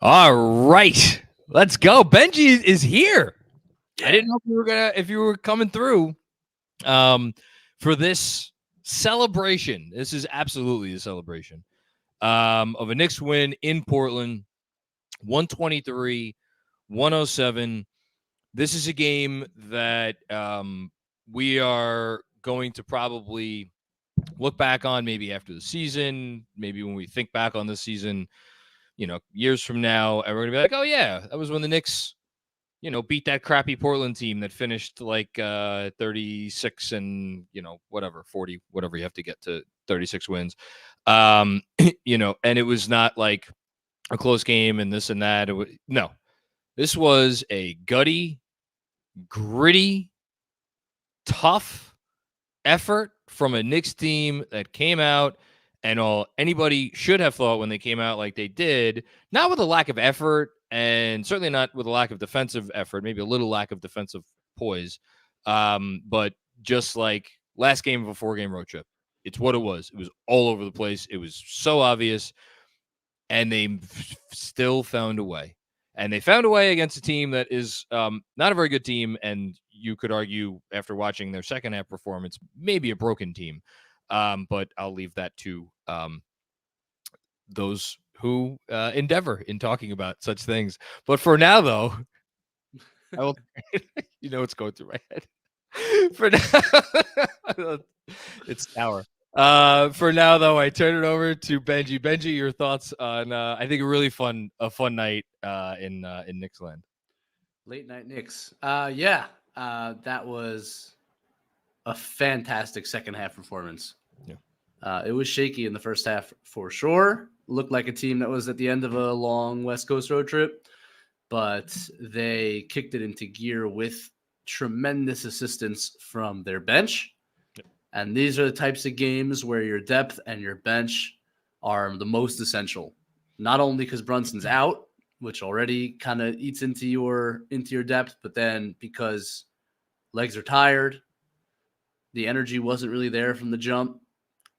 All right, let's go. Benji is here. I didn't know if you were coming through for this celebration. This is absolutely a celebration of a Knicks win in Portland, 123-107. This is a game that we are going to probably look back on maybe after the season, maybe when we think back on the season, years from now, and we're going to be like, oh, yeah, that was when the Knicks, beat that crappy Portland team that finished like 36 and, whatever, 40, whatever you have to get to 36 wins. And it was not like a close game and this and that. No, this was a gutty, gritty, tough effort from a Knicks team that came out and all anybody should have thought when they came out like they did, not with a lack of effort and certainly not with a lack of defensive effort, maybe a little lack of defensive poise, but just like last game of a 4-game road trip. It's what it was. It was all over the place. It was so obvious, and they still found a way. And they found a way against a team that is not a very good team, and you could argue after watching their second half performance, maybe a broken team. But I'll leave that to those who endeavor in talking about such things. But for now, though, I will. What's going through my head. For now, it's sour. For now, though, I turn it over to Benji. Benji, your thoughts on I think a fun night in Knicks land. Late night Knicks. That was a fantastic second half performance. Yeah. It was shaky in the first half for sure. Looked like a team that was at the end of a long West Coast road trip, but they kicked it into gear with tremendous assistance from their bench. And these are the types of games where your depth and your bench are the most essential. Not only because Brunson's out, which already kind of eats into your depth, but then because legs are tired, the energy wasn't really there from the jump,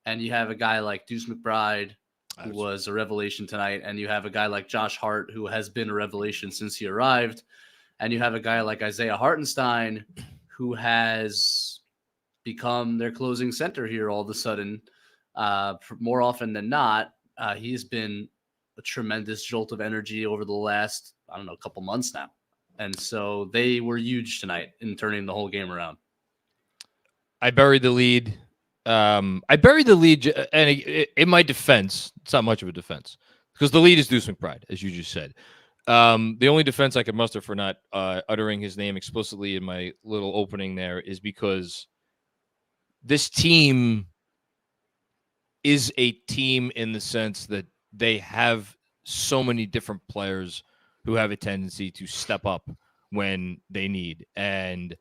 and you have a guy like Deuce McBride, who was a revelation tonight, and you have a guy like Josh Hart, who has been a revelation since he arrived, and you have a guy like Isaiah Hartenstein, who has become their closing center here all of a sudden. More often than not, he's been a tremendous jolt of energy over the last, couple months now. And so they were huge tonight in turning the whole game around. I buried the lead. And in my defense, it's not much of a defense because the lead is Deuce McBride, as you just said. The only defense I could muster for not uttering his name explicitly in my little opening there is because this team is a team in the sense that they have so many different players who have a tendency to step up when they need, and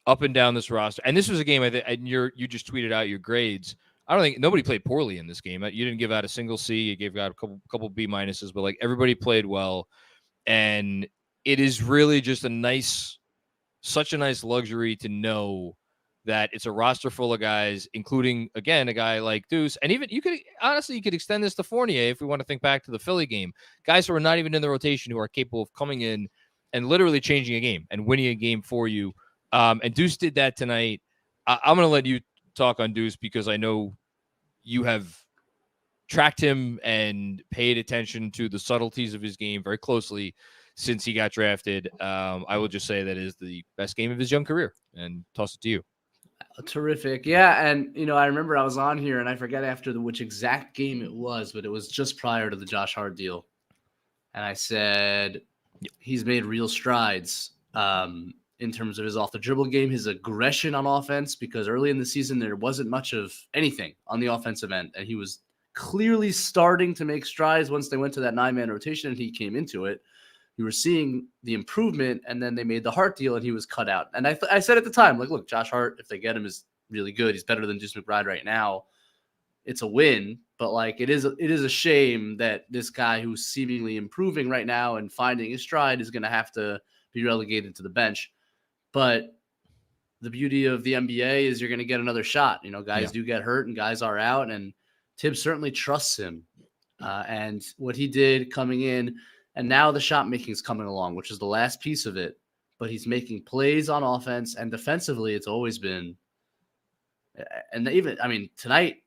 up and down this roster. And this was a game, I think, and you just tweeted out your grades. I don't think nobody played poorly in this game. You didn't give out a single C. You gave out a couple B minuses, but like everybody played well. And it is really just such a nice luxury to know that it's a roster full of guys, including, again, a guy like Deuce. And even you could extend this to Fournier if we want to think back to the Philly game. Guys who are not even in the rotation who are capable of coming in and literally changing a game and winning a game for you. And Deuce did that tonight. I'm going to let you talk on Deuce because I know you have tracked him and paid attention to the subtleties of his game very closely since he got drafted. I will just say that it is the best game of his young career, and toss it to you. Terrific. Yeah. And, I remember I was on here and I forget which exact game it was, but it was just prior to the Josh Hart deal. And I said, he's made real strides in terms of his off the dribble game, his aggression on offense, because early in the season, there wasn't much of anything on the offensive end. And he was clearly starting to make strides once they went to that 9-man rotation and he came into it. You were seeing the improvement, and then they made the Hart deal, and he was cut out. And I said at the time, like, look, Josh Hart, if they get him, is really good. He's better than Deuce McBride right now. It's a win, but like it is a shame that this guy who's seemingly improving right now and finding his stride is going to have to be relegated to the bench. But the beauty of the NBA is you're going to get another shot. Guys do get hurt and guys are out, and Tibbs certainly trusts him. And what he did coming in, And now the shot making is coming along, which is the last piece of it. But he's making plays on offense, and defensively, it's always been. And even, I mean, tonight,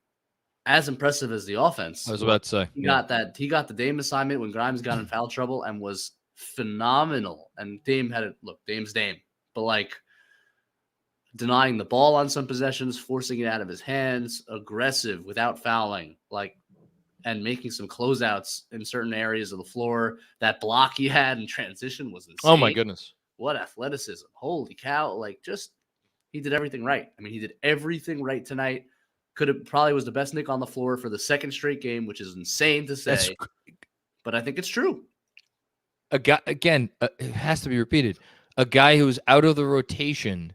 as impressive as the offense, I was about to say he got the Dame assignment when Grimes got in foul trouble and was phenomenal. And Dame had it. Look, Dame's Dame, but like denying the ball on some possessions, forcing it out of his hands, aggressive without fouling, and making some closeouts in certain areas of the floor. That block he had in transition was insane. Oh my goodness. What athleticism. Holy cow. He did everything right. I mean, he did everything right tonight. Probably was the best Knick on the floor for the second straight game, which is insane to say, but I think it's true. A guy, again, it has to be repeated. A guy who's out of the rotation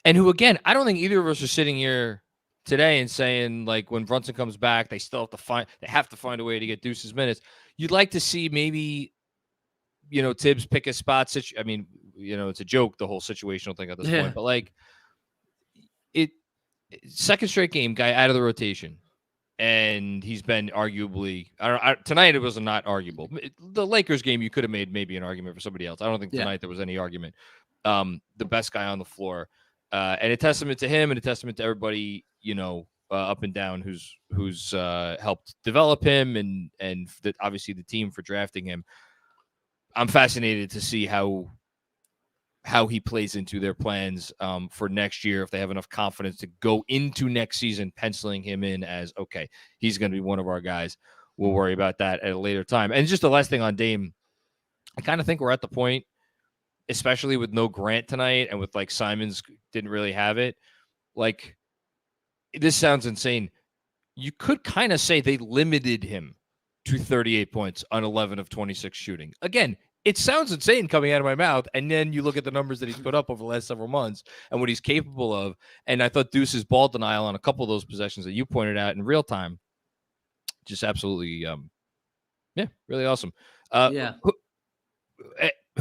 and who, again, I don't think either of us are sitting here today and saying, like, when Brunson comes back, they have to find a way to get Deuce's minutes. You'd like to see maybe, Tibbs pick a spot. I mean, it's a joke, the whole situational thing at this point, but like second straight game, guy out of the rotation. And he's been arguably, tonight it was not arguable. The Lakers game, you could have made maybe an argument for somebody else. I don't think tonight there was any argument. The best guy on the floor. And a testament to him and a testament to everybody, up and down who's helped develop him and obviously the team for drafting him. I'm fascinated to see how he plays into their plans for next year, if they have enough confidence to go into next season penciling him in as, okay, he's going to be one of our guys. We'll worry about that at a later time. And just the last thing on Dame, I kind of think we're at the point, especially with no Grant tonight and with like Simons didn't really have it. Like, this sounds insane. You could kind of say they limited him to 38 points on 11 of 26 shooting. Again, it sounds insane coming out of my mouth, and then you look at the numbers that he's put up over the last several months and what he's capable of. And I thought Deuce's ball denial on a couple of those possessions that you pointed out in real time, just absolutely, really awesome. Who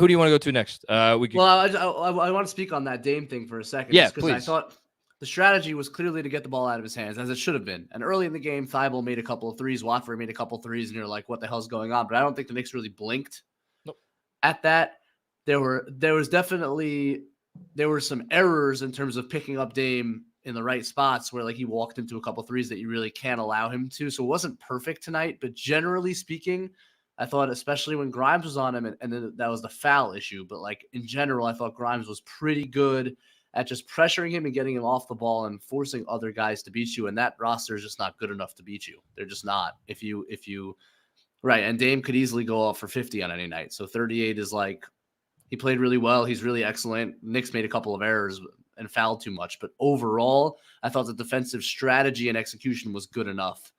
do you want to go to next? I want to speak on that Dame thing for a second. Yeah, because I thought the strategy was clearly to get the ball out of his hands, as it should have been. And early in the game, Thibault made a couple of threes, Watford made a couple of threes, and you're like, what the hell's going on? But I don't think the Knicks really blinked. At that, there were some errors in terms of picking up Dame in the right spots where like he walked into a couple threes that you really can't allow him to. So it wasn't perfect tonight, but generally speaking, I thought, especially when Grimes was on him, and then that was the foul issue. But like in general, I thought Grimes was pretty good at just pressuring him and getting him off the ball and forcing other guys to beat you. And that roster is just not good enough to beat you. They're just not. If you right, and Dame could easily go off for 50 on any night. So 38 is like, he played really well. He's really excellent. Knicks made a couple of errors and fouled too much. But overall, I thought the defensive strategy and execution was good enough.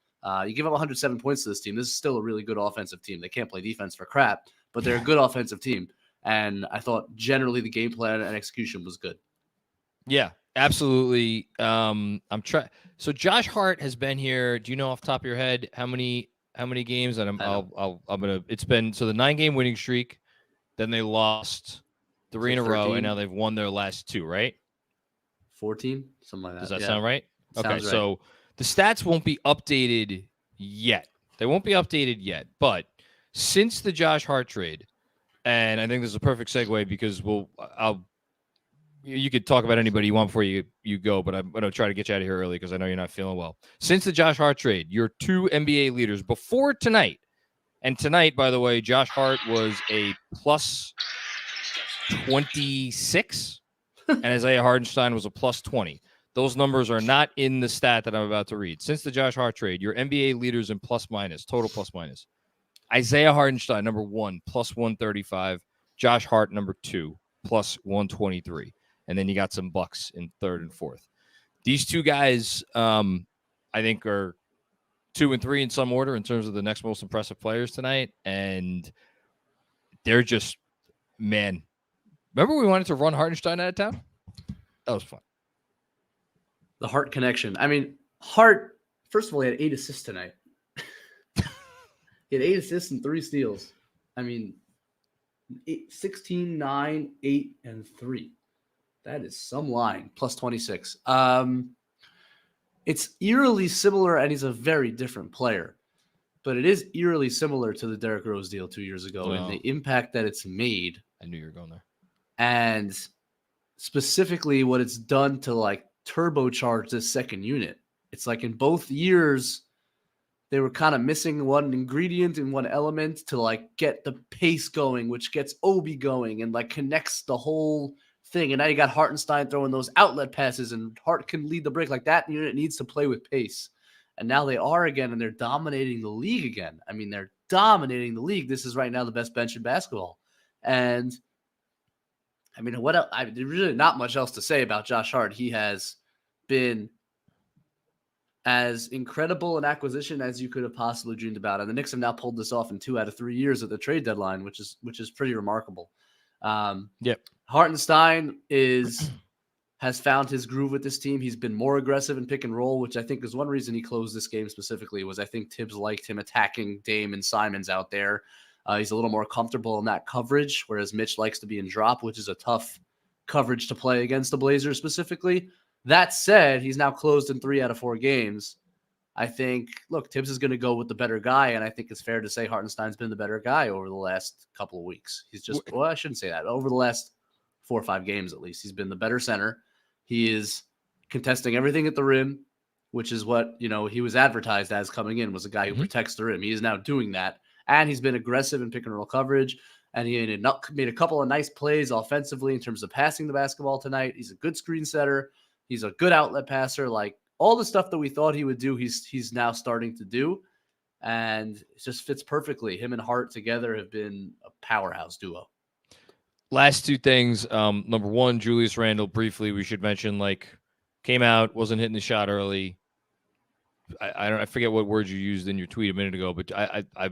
You give up 107 points to this team. This is still a really good offensive team. They can't play defense for crap, but they're a good offensive team. And I thought generally the game plan and execution was good. Yeah, absolutely. I'm trying. So Josh Hart has been here. Do you know off the top of your head how many games? And I'm gonna. It's been the 9-game winning streak. Then they lost 3 in a row, and now they've won their last 2. Right? 14, something like that. Does that sound right? Okay, sounds right. So the stats won't be updated yet. They won't be updated yet. But since the Josh Hart trade, and I think this is a perfect segue because you could talk about anybody you want before you go, but I'm going to try to get you out of here early because I know you're not feeling well. Since the Josh Hart trade, your 2 NBA leaders before tonight, and tonight, by the way, Josh Hart was a plus 26, and Isaiah Hartenstein was a plus 20. Those numbers are not in the stat that I'm about to read. Since the Josh Hart trade, your NBA leaders in plus minus, total plus minus. Isaiah Hartenstein, number 1, plus 135. Josh Hart, number 2, plus 123. And then you got some Bucks in 3rd and 4th. These 2 guys, I think, are 2 and 3 in some order in terms of the next most impressive players tonight. And they're just, man. Remember we wanted to run Hartenstein out of town? That was fun. The Hart connection. I mean, Hart, first of all, he had 8 assists tonight. He had 8 assists and 3 steals. I mean, 16, 9, 8, and 3. That is some line. Plus 26. It's eerily similar, and he's a very different player. but it is eerily similar to the Derrick Rose deal 2 years ago in the impact that it's made. I knew you were going there. And specifically what it's done to like turbocharge this second unit. It's like in both years, they were kind of missing one ingredient and one element to like get the pace going, which gets Obi going and like connects the whole thing. And now you got Hartenstein throwing those outlet passes, and Hart can lead the break. Like that unit needs to play with pace. And now they are again, and they're dominating the league again. I mean, they're dominating the league. This is right now the best bench in basketball. And I mean, what else? There's really not much else to say about Josh Hart. He has been as incredible an acquisition as you could have possibly dreamed about. And the Knicks have now pulled this off in 2 out of 3 years at the trade deadline, which is pretty remarkable. Hartenstein has found his groove with this team. He's been more aggressive in pick and roll, which I think is one reason he closed this game specifically, was I think Tibbs liked him attacking Dame and Simons out there. He's a little more comfortable in that coverage, whereas Mitch likes to be in drop, which is a tough coverage to play against the Blazers specifically. That said, he's now closed in 3 out of 4 games. I think, look, Tibbs is going to go with the better guy, and I think it's fair to say Hartenstein's been the better guy over the last couple of weeks. He's just, well, I shouldn't say that. Over the last 4 or 5 games, at least, he's been the better center. He is contesting everything at the rim, which is what, he was advertised as coming in, was a guy who protects the rim. He is now doing that. And he's been aggressive in pick and roll coverage. And he made a couple of nice plays offensively in terms of passing the basketball tonight. He's a good screen setter. He's a good outlet passer. Like all the stuff that we thought he would do, he's now starting to do. And it just fits perfectly. Him and Hart together have been a powerhouse duo. Last 2 things. Number one, Julius Randle, briefly, we should mention, came out, wasn't hitting the shot early. I forget what words you used in your tweet a minute ago, but I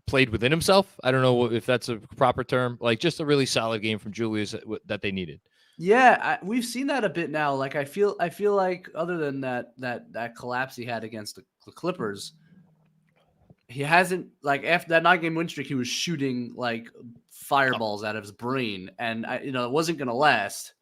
played within himself. I don't know if that's a proper term. Just a really solid game from Julius that they needed. Yeah, we've seen that a bit now. I feel like other than that collapse he had against the Clippers, he hasn't, after that 9-game win streak, he was shooting fireballs out of his brain, and it wasn't going to last.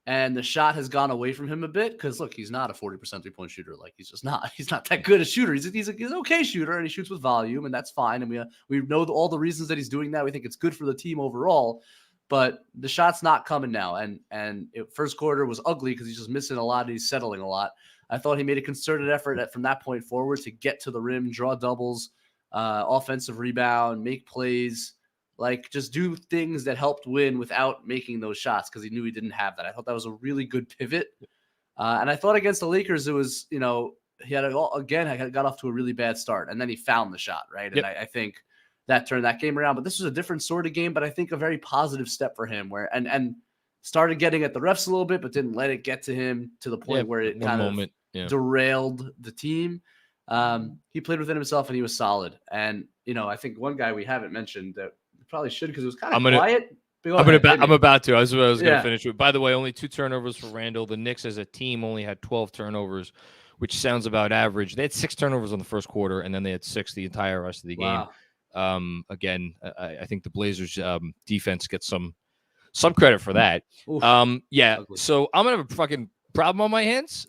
And the shot has gone away from him a bit because, look, he's not a 40% 3-point shooter. He's just not. He's not that good a shooter. He's an okay shooter, and he shoots with volume, and that's fine. And we know all the reasons that he's doing that. We think it's good for the team overall. But the shot's not coming now. And first quarter was ugly because he's just missing a lot. He's settling a lot. I thought he made a concerted effort from that point forward to get to the rim, draw doubles, offensive rebound, make plays. Just do things that helped win without making those shots because he knew he didn't have that. I thought that was a really good pivot. And I thought against the Lakers, it was, he got off to a really bad start. And then he found the shot, right? Yep. And I think that turned that game around. But this was a different sort of game, but I think a very positive step for him and started getting at the refs a little bit, but didn't let it get to him to the point where it kind of derailed the team. He played within himself and he was solid. And, I think one guy we haven't mentioned that probably should because it was kind of quiet. I'm about to. I was going to finish with. By the way, only 2 turnovers for Randle. The Knicks as a team only had 12 turnovers, which sounds about average. They had 6 turnovers in the first quarter, and then they had 6 the entire rest of the game. Wow. Again, I think the Blazers defense gets some credit for that. Oof. Ugly. So I'm gonna have a fucking problem on my hands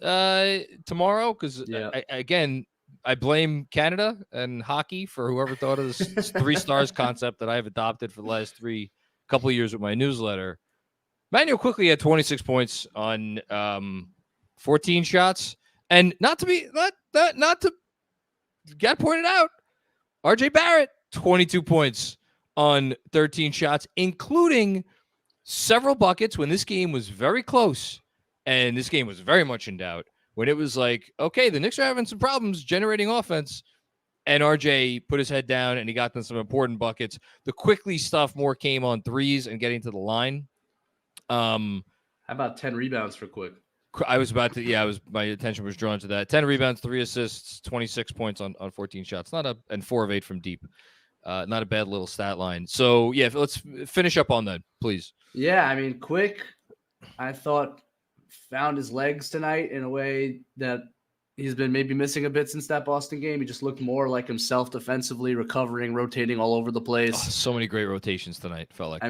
tomorrow because I blame Canada and hockey for whoever thought of this 3 stars concept that I have adopted for the last couple of years with my newsletter. Manuel quickly had 26 points on 14 shots, and not to get pointed out, RJ Barrett 22 points on 13 shots, including several buckets when this game was very close, and this game was very much in doubt. When it was okay, the Knicks are having some problems generating offense, and RJ put his head down and he got them some important buckets. The quickly stuff more came on threes and getting to the line. How about 10 rebounds for Quick? I was about to, my attention was drawn to that. 10 rebounds, 3 assists, 26 points on 14 shots. And 4 of 8 from deep. Not a bad little stat line. So let's finish up on that, please. Yeah, Quick, I thought found his legs tonight in a way that he's been maybe missing a bit since that Boston game. He just looked more like himself defensively, recovering, rotating all over the place. So many great rotations tonight, felt like.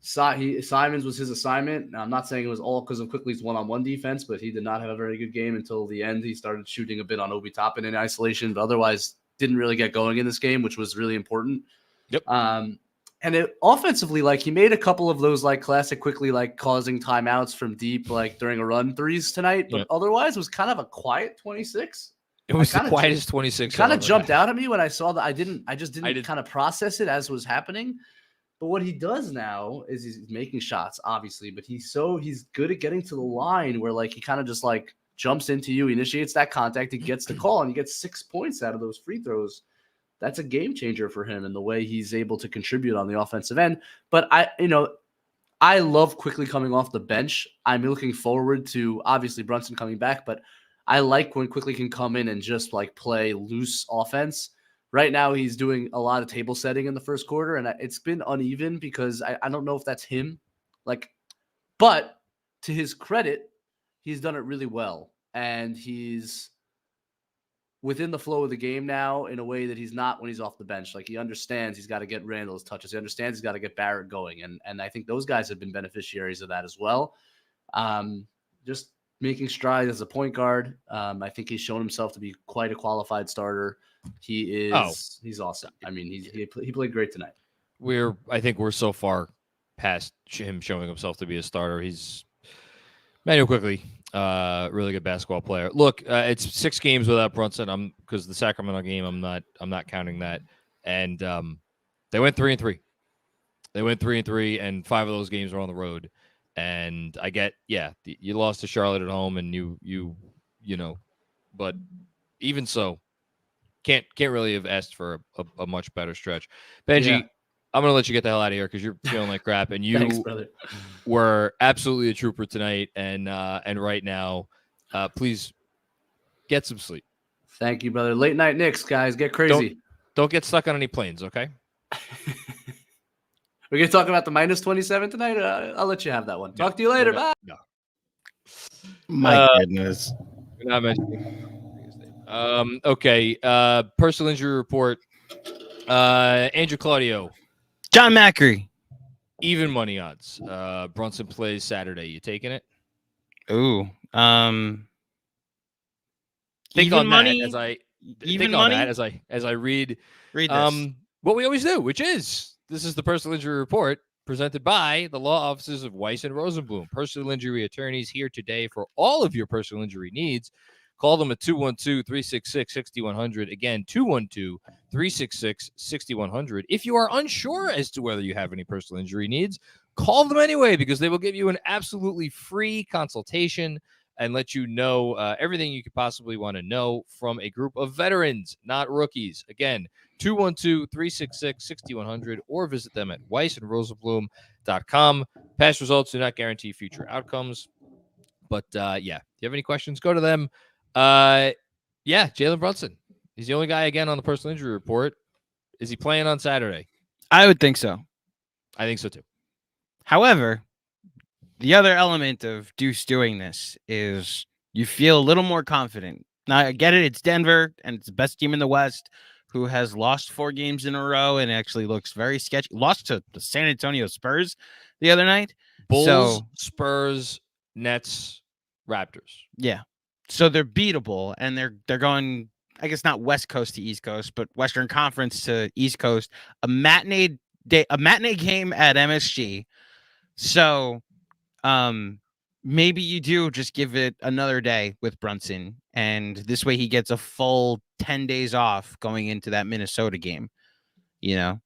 Simons was his assignment. Now, I'm not saying it was all because of Quickly's one-on-one defense, but he did not have a very good game until the end. He started shooting a bit on Obi Toppin in isolation, but otherwise didn't really get going in this game, which was really important. Yep. And offensively, like he made a couple of those like classic quickly like causing timeouts from deep like during a run threes tonight, but otherwise was kind of a quiet 26. It was the quietest 26. Kind of jumped out at me when I saw that. I just didn't kind of process it as was happening. But what he does now is he's making shots, obviously, but he's good at getting to the line where like he kind of just like jumps into you, he initiates that contact, he gets the call, and he gets 6 points out of those free throws. That's a game changer for him in the way he's able to contribute on the offensive end. But I love quickly coming off the bench. I'm looking forward to obviously Brunson coming back, but I like when Quickly can come in and just like play loose offense. Right now, he's doing a lot of table setting in the first quarter, and it's been uneven because I don't know if that's him. But to his credit, he's done it really well, and he's within the flow of the game now in a way that he's not when he's off the bench. Like he understands he's got to get Randall's touches. He understands he's got to get Barrett going. And I think those guys have been beneficiaries of that as well. Just making strides as a point guard. I think he's shown himself to be quite a qualified starter. He's awesome. I mean, he played great tonight. I think we're so far past him showing himself to be a starter. He's Manuel Quickly. Really good basketball player. Look, it's 6 games without Brunson. Because the Sacramento game, I'm not counting that. And they went 3-3. They went 3-3, and 5 of those games were on the road. And I get, you lost to Charlotte at home, and you know, but even so, can't really have asked for a much better stretch. Benji, I'm gonna let you get the hell out of here because you're feeling like crap, and you Thanks, brother. were absolutely a trooper tonight, and right now, please get some sleep. Thank you, brother. Late night Knicks, guys, get crazy. Don't get stuck on any planes, okay? We're gonna talk about the minus 27 tonight. I'll let you have that one. Talk to you later. Bye. No. My goodness. We're not mentioning. Okay. Personal injury report. Andrew Claudio. John Macri. Even money odds. Brunson plays Saturday. You taking it? Ooh. Think even on money. that as I Even think money. on that as I read This. what we always do, which is this is the personal injury report presented by the law offices of Weiss and Rosenblum, personal injury attorneys here today for all of your personal injury needs. Call them at 212-366-6100. Again, 212-366-6100. If you are unsure as to whether you have any personal injury needs, call them anyway because they will give you an absolutely free consultation and let you know everything you could possibly want to know from a group of veterans, not rookies. Again, 212-366-6100 or visit them at weissandrosenblum.com. Past results do not guarantee future outcomes. But, if you have any questions, go to them. Jalen Brunson. He's the only guy, again, on the personal injury report. Is he playing on Saturday? I would think so. I think so, too. However, the other element of Deuce doing this is you feel a little more confident. Now, I get it. It's Denver, and it's the best team in the West who has lost 4 games in a row and actually looks very sketchy. Lost to the San Antonio Spurs the other night. Bulls, Spurs, Nets, Raptors. Yeah. So they're beatable, and they're going, I guess not West Coast to East Coast, but Western Conference to East Coast. A matinee game at MSG. So maybe you do just give it another day with Brunson, and this way he gets a full 10 days off going into that Minnesota game. You know,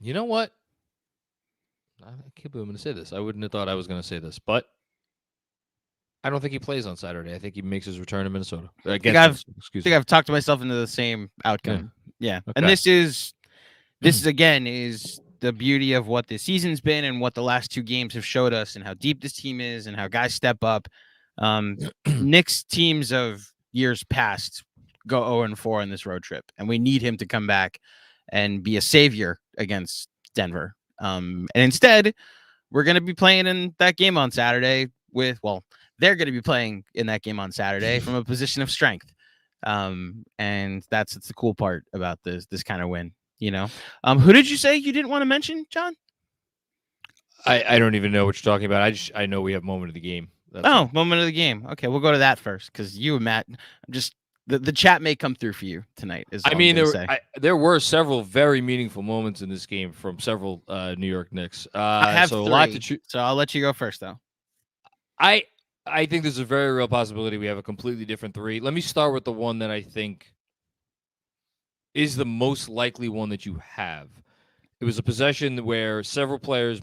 You know what? I can't believe I'm going to say this. I wouldn't have thought I was going to say this, but I don't think he plays on Saturday. I think he makes his return to Minnesota. I think I've talked myself into the same outcome. Yeah. Okay. And this is again is the beauty of what this season's been and what the last 2 games have showed us and how deep this team is and how guys step up. Knicks teams of years past go 0-4 on this road trip, and we need him to come back and be a savior against Denver. And instead, we're going to be playing in that game on Saturday they're going to be playing in that game on Saturday from a position of strength. And that's the cool part about this kind of win, you know. Who did you say you didn't want to mention, John? I don't even know what you're talking about. I know we have moment of the game. all. Moment of the game. Okay, we'll go to that first because you and Matt, just the chat may come through for you tonight. There were several very meaningful moments in this game from several New York Knicks. I have so three, a lot to choose. So I'll let you go first, though. I think there's a very real possibility we have a completely different three. Let me start with the one that I think is the most likely one that you have. It was a possession where several players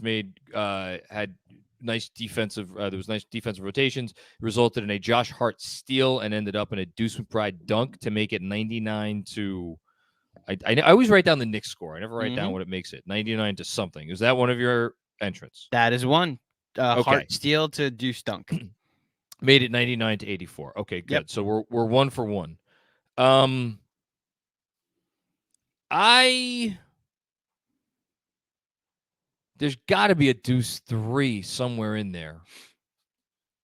had nice defensive. There was nice defensive rotations. It resulted in a Josh Hart steal and ended up in a Deuce McBride dunk to make it 99 to. I always write down the Knicks score. I never write down what it makes it. 99 to something. Is that one of your entrants? That is one. Okay. Hart steal to Deuce dunk. Made it 99 to 84. Okay, good. Yep. So we're 1 for 1. There's got to be a Deuce 3 somewhere in there.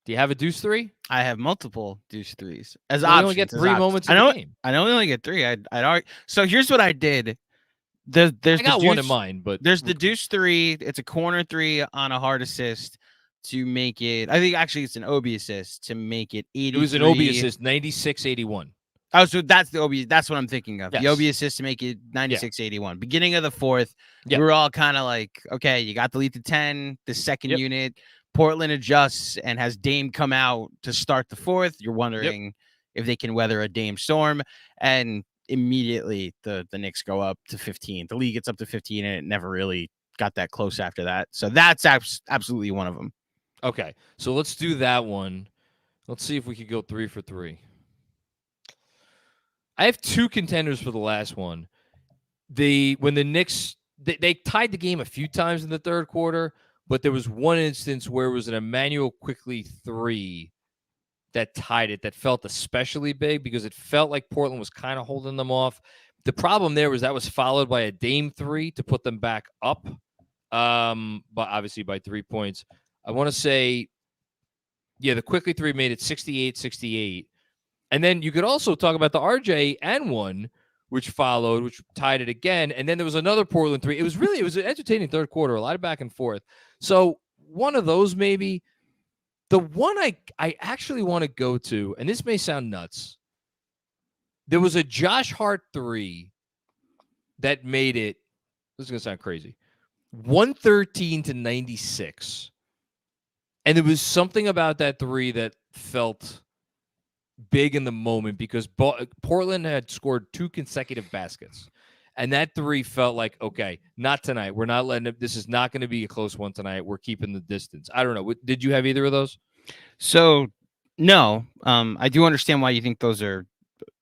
Do you have a Deuce 3? I have multiple Deuce 3s as options. Only get 3 moments in the game. I know we only get 3. I'd argue. So here's what I did. I got one in mind, but there's the Deuce 3. It's a corner 3 on a hard assist to make it. I think actually it's an Obi assist to make it 80. It was an Obi assist, 96-81. Oh, so that's the Obi. That's what I'm thinking of. Yes. The Obi assist to make it 96-81. Beginning of the fourth, we were all kind of like, okay, you got the lead to 10. The second unit, Portland adjusts and has Dame come out to start the fourth. You're wondering if they can weather a Dame storm, and immediately the Knicks go up to 15. The league gets up to 15, and it never really got that close after that. So that's absolutely one of them. Okay, so let's do that one. Let's see if we could go 3 for 3. I have 2 contenders for the last one. When the Knicks they tied the game a few times in the third quarter, but there was one instance where it was an Emmanuel Quickley 3 that tied it that felt especially big because it felt like Portland was kind of holding them off. The problem there was that was followed by a Dame 3 to put them back up, but obviously by 3 points. I want to say, the Quickley 3 made it 68-68. And then you could also talk about the RJ and 1, which followed, which tied it again. And then there was another Portland 3. It was an entertaining third quarter, a lot of back and forth. So one of those maybe. The one I actually want to go to, and this may sound nuts, there was a Josh Hart 3 that made it, this is going to sound crazy, 113-96. And there was something about that 3 that felt big in the moment because Portland had scored 2 consecutive baskets. And that 3 felt like, okay, not tonight. We're not letting it. This is not going to be a close one tonight. We're keeping the distance. I don't know. Did you have either of those? So, no. I do understand why you think those are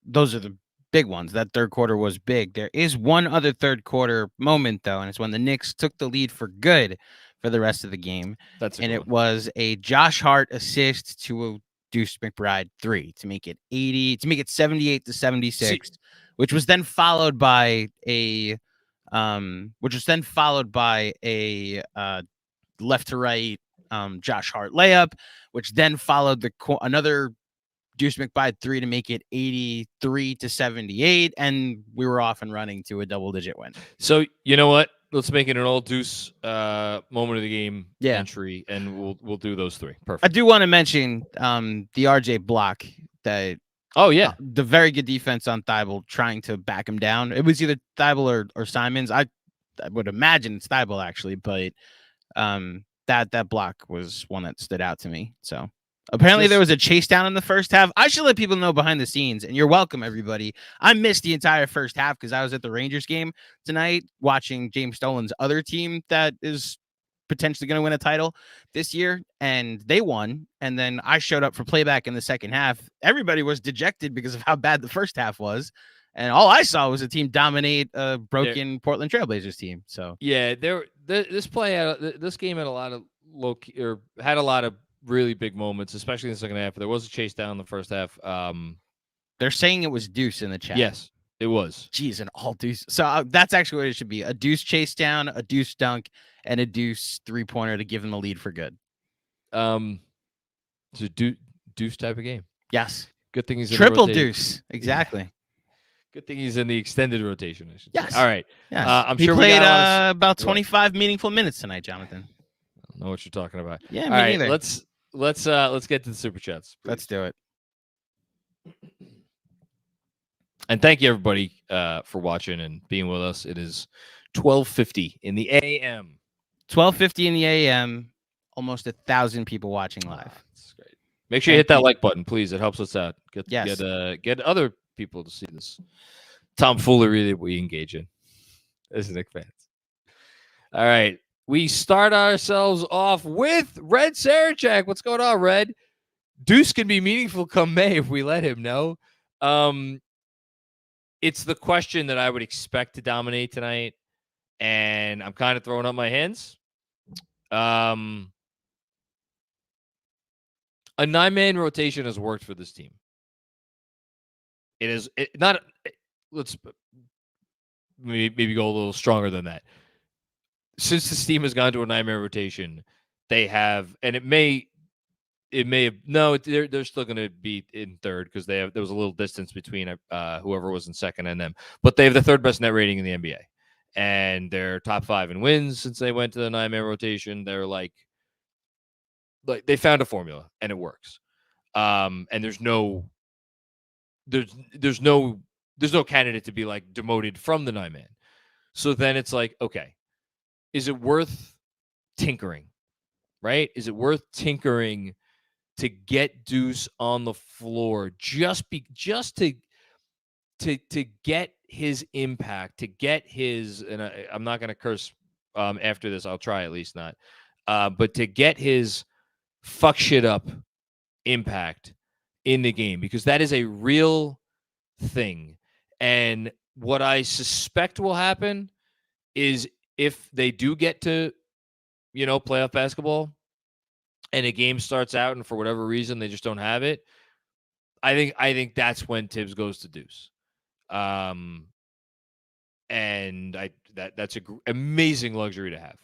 the big ones. That third quarter was big. There is one other third quarter moment, though, and it's when the Knicks took the lead for good for the rest of the game. It was a Josh Hart assist to a Deuce McBride 3 to make it 78-76. Which was then followed by a left to right Josh Hart layup, which then followed another Deuce McBride 3 to make it 83-78, and we were off and running to a double-digit win. So you know what? Let's make it an all Deuce moment of the game entry, and we'll do those 3. Perfect. I do want to mention the RJ block that. Oh, yeah. The very good defense on Thibault trying to back him down. It was either Thibault or Simons. I would imagine it's Thibault, actually, but that block was one that stood out to me. So apparently there was a chase down in the first half. I should let people know behind the scenes, and you're welcome, everybody. I missed the entire first half because I was at the Rangers game tonight watching James Dolan's other team that is potentially going to win a title this year, and they won. And then I showed up for playback in the second half. Everybody was dejected because of how bad the first half was, and all I saw was a team dominate a broken Portland Trailblazers team. So this game had a lot of had a lot of really big moments, especially in the second half. There was a chase down in the first half. They're saying it was Deuce in the chat. Yes, it was. Jeez, an all Deuce. So that's actually what it should be: a Deuce chase down, a Deuce dunk, and a Deuce 3-pointer to give them the lead for good. It's a Deuce type of game. Yes. Good thing he's in triple the Deuce. Exactly. Yeah. Good thing he's in the extended rotation. I should say. All right. Yes. I'm he sure played we about 25 meaningful minutes tonight, Jonathan. I don't know what you're talking about. Yeah, All me right, neither. let's get to the super chats. Please. Let's do it. And thank you everybody for watching and being with us. It is 12:50 in the a.m. 12:50 in the a.m. Almost 1,000 people watching live. That's great. Make sure you hit that like button, please. It helps us out. Get other people to see this tomfoolery that we engage in as Knicks fans. All right. We start ourselves off with Red Sarachek. What's going on, Red? Deuce can be meaningful come May if we let him know. It's the question that I would expect to dominate tonight, and I'm kind of throwing up my hands. A 9-man rotation has worked for this team. Let's maybe go a little stronger than that. Since this team has gone to a 9-man rotation, they have, and they're still going to be in third because there was a little distance between whoever was in second and them, but they have the third best net rating in the NBA, and they're top 5 in wins since they went to the 9-man rotation. They're like they found a formula and it works. And there's no candidate to be like demoted from the 9-man. So then it's like, okay, is it worth tinkering, right? Is it worth tinkering to get Deuce on the floor just to get his impact, to get his, and I'm not going to curse after this. I'll try at least not. But to get his fuck shit up impact in the game, because that is a real thing. And what I suspect will happen is if they do get to, playoff basketball and a game starts out and for whatever reason they just don't have it, I think that's when Tibbs goes to Deuce. And that's an amazing luxury to have.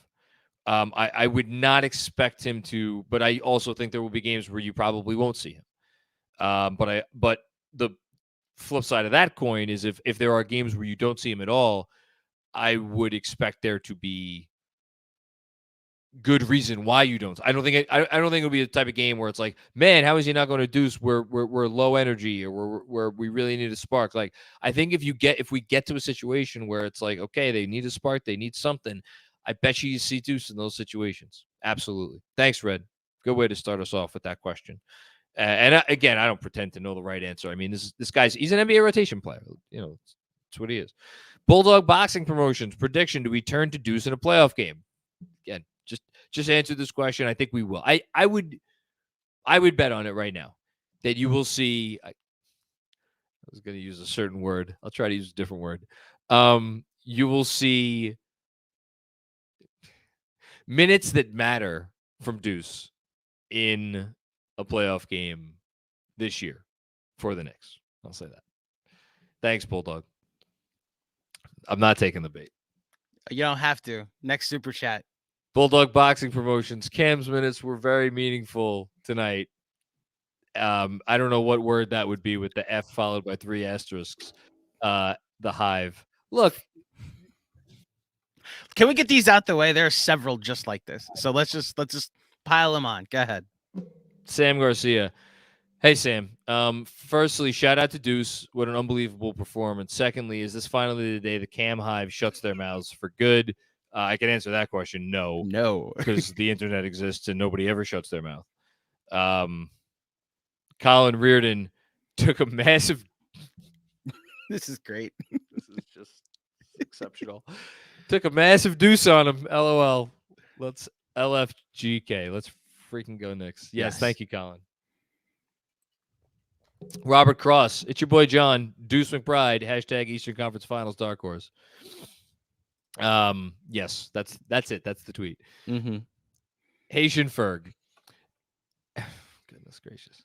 I would not expect him to, but I also think there will be games where you probably won't see him. But the flip side of that coin is if there are games where you don't see him at all, I would expect there to be good reason why you don't. I don't think it'll be the type of game where it's like, man, how is he not going to Deuce? We're low energy, or we really need a spark. Like, I think if we get to a situation where it's like, okay, they need a spark, they need something, I bet you see Deuce in those situations. Absolutely. Thanks, Red. Good way to start us off with that question. Again, I don't pretend to know the right answer. I mean, he's an NBA rotation player. That's what he is. Bulldog Boxing Promotions prediction: do we turn to Deuce in a playoff game? Again, just answer this question. I think we will. I would bet on it right now that you will see. I was going to use a certain word. I'll try to use a different word. You will see minutes that matter from Deuce in a playoff game this year for the Knicks. I'll say that. Thanks, Bulldog. I'm not taking the bait. You don't have to. Next super chat. Bulldog Boxing Promotions. Cam's minutes were very meaningful tonight. I don't know what word that would be with the F followed by 3 asterisks. The Hive. Look. Can we get these out the way? There are several just like this. So let's just pile them on. Go ahead. Sam Garcia. Hey, Sam. Firstly, shout out to Deuce. What an unbelievable performance. Secondly, is this finally the day the Cam Hive shuts their mouths for good? I can answer that question. No, because the internet exists and nobody ever shuts their mouth. Colin Reardon took a massive. This is great. This is just exceptional. Took a massive deuce on him. LOL. Let's LFGK. Let's freaking go Knicks. Yes. Thank you, Colin. Robert Cross. It's your boy John. Deuce McBride. # Eastern Conference Finals Dark Horse. Yes, that's it. That's the tweet. Mm-hmm. Haitian Ferg. Goodness gracious.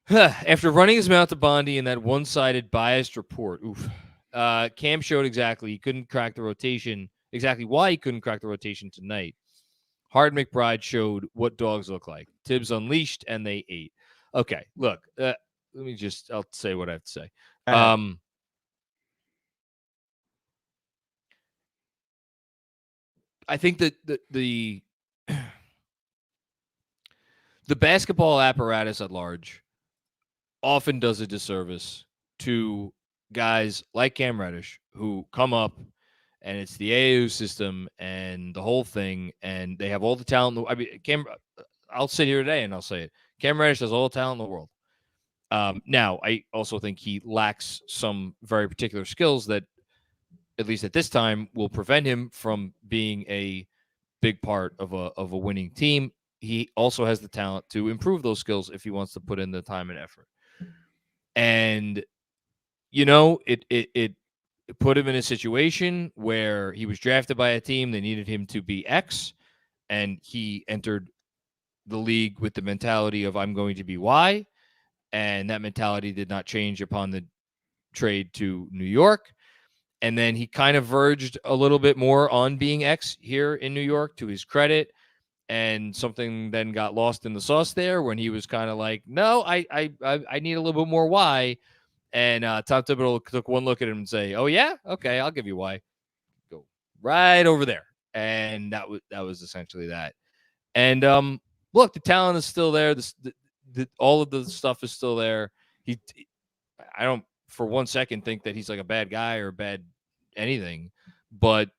After running his mouth to Bondi in that one-sided biased report, Cam showed exactly he couldn't crack the rotation, exactly why he couldn't crack the rotation tonight. Hard McBride showed what dogs look like. Tibbs unleashed, and they ate. Okay, look, I'll say what I have to say. I think that the the basketball apparatus at large often does a disservice to guys like Cam Reddish who come up and it's the AAU system and the whole thing, and they have all the talent. I mean, I'll sit here today and I'll say it. Cam Reddish has all the talent in the world. Now, I also think he lacks some very particular skills that, at least at this time, will prevent him from being a big part of a winning team. He also has the talent to improve those skills if he wants to put in the time and effort. And, it put him in a situation where he was drafted by a team. They needed him to be X, and he entered the league with the mentality of I'm going to be Y. And that mentality did not change upon the trade to New York. And then he kind of verged a little bit more on being X here in New York, to his credit. And something then got lost in the sauce there when he was kind of like, no, I need a little bit more Y. And Tom Thibodeau took one look at him and say, oh, yeah? Okay, I'll give you Y. Go right over there. And that was essentially that. And look, the talent is still there. All of the stuff is still there. I don't for 1 second think that he's like a bad guy or bad anything, but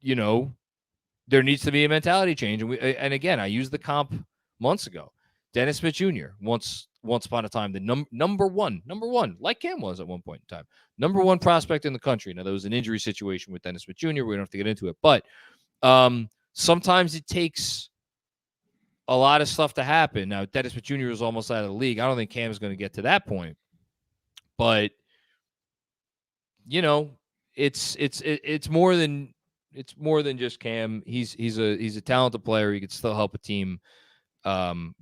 there needs to be a mentality change. And again, I used the comp months ago. Dennis Smith Jr. once upon a time, the number one, like Cam was at one point in time, number one prospect in the country. Now there was an injury situation with Dennis Smith Jr. We don't have to get into it, but sometimes it takes a lot of stuff to happen. Now, Dennis Smith Jr. is almost out of the league. I don't think Cam is going to get to that point, but it's more than just Cam. He's a talented player. He could still help a team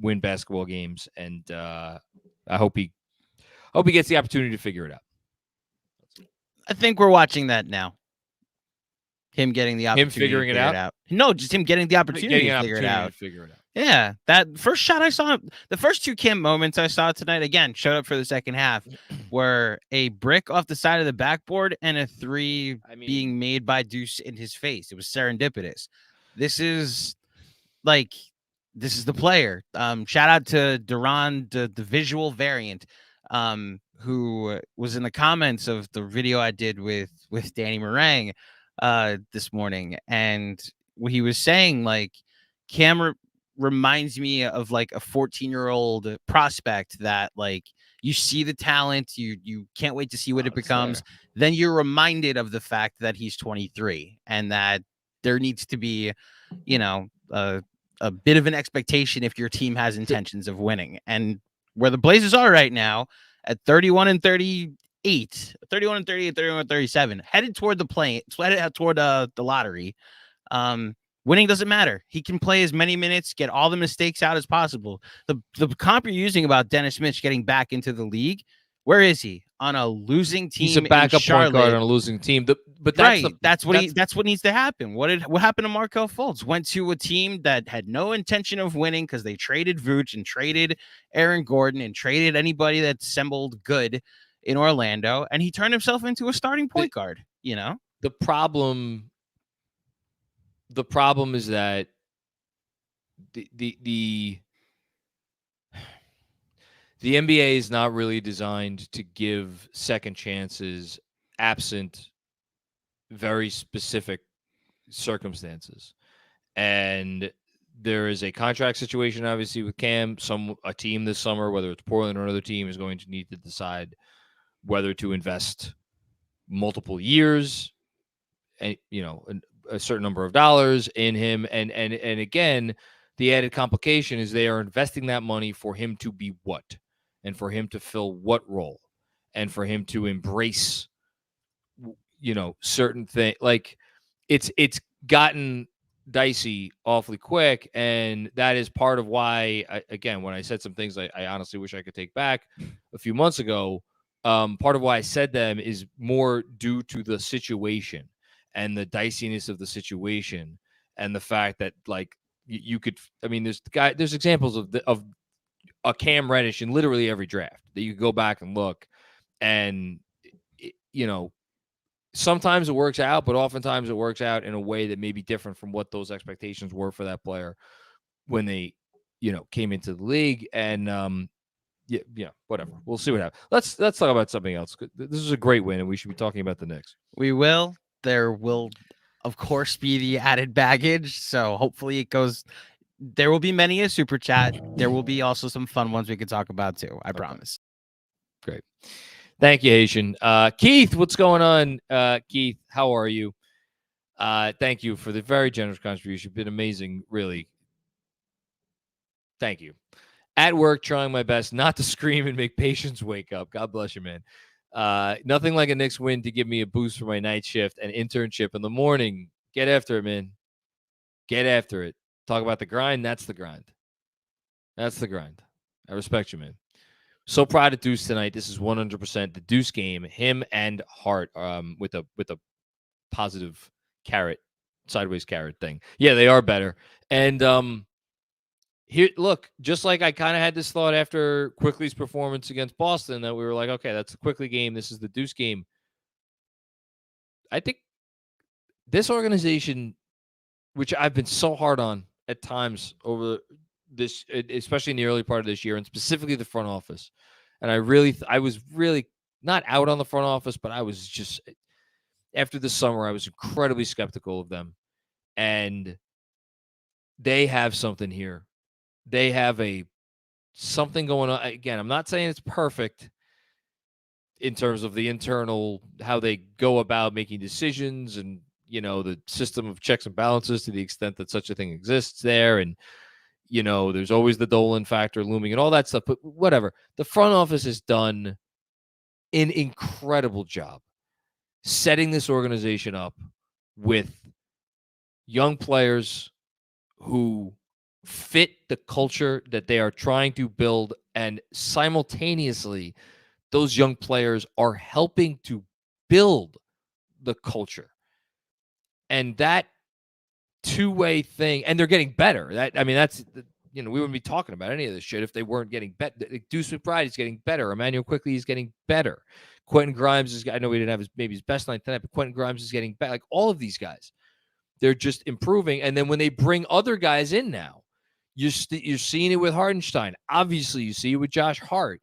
win basketball games, and I hope he gets the opportunity to figure it out. I think we're watching that now. Him getting the opportunity, figuring it out. No, just him getting the opportunity to figure it out. Yeah, that first shot I saw, the first two Cam moments I saw tonight, again, showed up for the second half, were a brick off the side of the backboard and a three being made by Deuce in his face. It was serendipitous. This is the player. Shout out to Duran, the visual variant, who was in the comments of the video I did with Danny Meringue this morning, and he was saying Cam reminds me of a 14-year-old prospect that you see the talent, you can't wait to see what it becomes. Then you're reminded of the fact that he's 23 and that there needs to be, a bit of an expectation if your team has intentions of winning. And where the Blazers are right now at 31-38, 31-37, headed toward the play, headed toward the lottery. Winning doesn't matter. He can play as many minutes, get all the mistakes out as possible. The comp you're using about Dennis Smith getting back into the league, where is he? On a losing team. He's a backup point guard on a losing team. That's what needs to happen. What happened to Markelle Fultz? Went to a team that had no intention of winning because they traded Vooch and traded Aaron Gordon and traded anybody that assembled good in Orlando, and he turned himself into a starting point guard. The problem is that the NBA is not really designed to give second chances absent very specific circumstances. And there is a contract situation, obviously, with Cam. A team this summer, whether it's Portland or another team, is going to need to decide whether to invest multiple years, and a certain number of dollars in him. And again, the added complication is they are investing that money for him to be what, and for him to fill what role, and for him to embrace, certain things. It's gotten dicey awfully quick, and that is part of why, when I said some things I honestly wish I could take back a few months ago, part of why I said them is more due to the situation and the diciness of the situation, and the fact that there's examples of a Cam Reddish in literally every draft that you could go back and look, and sometimes it works out, but oftentimes it works out in a way that may be different from what those expectations were for that player when they came into the league, and yeah, whatever. We'll see what happens. Let's talk about something else. This is a great win, and we should be talking about the Knicks. We will. There will, of course, be the added baggage. So hopefully it goes. There will be many a super chat. There will be also some fun ones we could talk about too. I promise. Great. Thank you, Haitian. Keith, what's going on? Keith, how are you? Thank you for the very generous contribution. You've been amazing, really. Thank you. At work, trying my best not to scream and make patients wake up. God bless you, man. Nothing like a Knicks win to give me a boost for my night shift and internship in the morning. Get after it, man. Get after it. Talk about the grind. That's the grind. That's the grind. I respect you, man. So proud of Deuce tonight. This is 100% the Deuce game. Him and Hart with a positive sideways carrot thing. Yeah, they are better. And here, look, just like I kind of had this thought after Quickly's performance against Boston that we were like, okay, that's the Quickly game. This is the Deuce game. I think this organization, which I've been so hard on at times over this, especially in the early part of this year, and specifically the front office. And I was really not out on the front office, but I was just, after the summer, I was incredibly skeptical of them. And they have something here. They have something going on. Again, I'm not saying it's perfect in terms of the internal, how they go about making decisions and, the system of checks and balances to the extent that such a thing exists there. And, there's always the Dolan factor looming and all that stuff, but whatever. The front office has done an incredible job setting this organization up with young players who fit the culture that they are trying to build, and simultaneously those young players are helping to build the culture. And that two-way thing, and they're getting better. That's we wouldn't be talking about any of this shit if they weren't getting better. Deuce McBride is getting better. Emmanuel Quickly is getting better. Quentin Grimes I know we didn't have his best night tonight, but Quentin Grimes is getting better. Like all of these guys, they're just improving. And then when they bring other guys in now, you're seeing it with Hartenstein. Obviously, you see it with Josh Hart.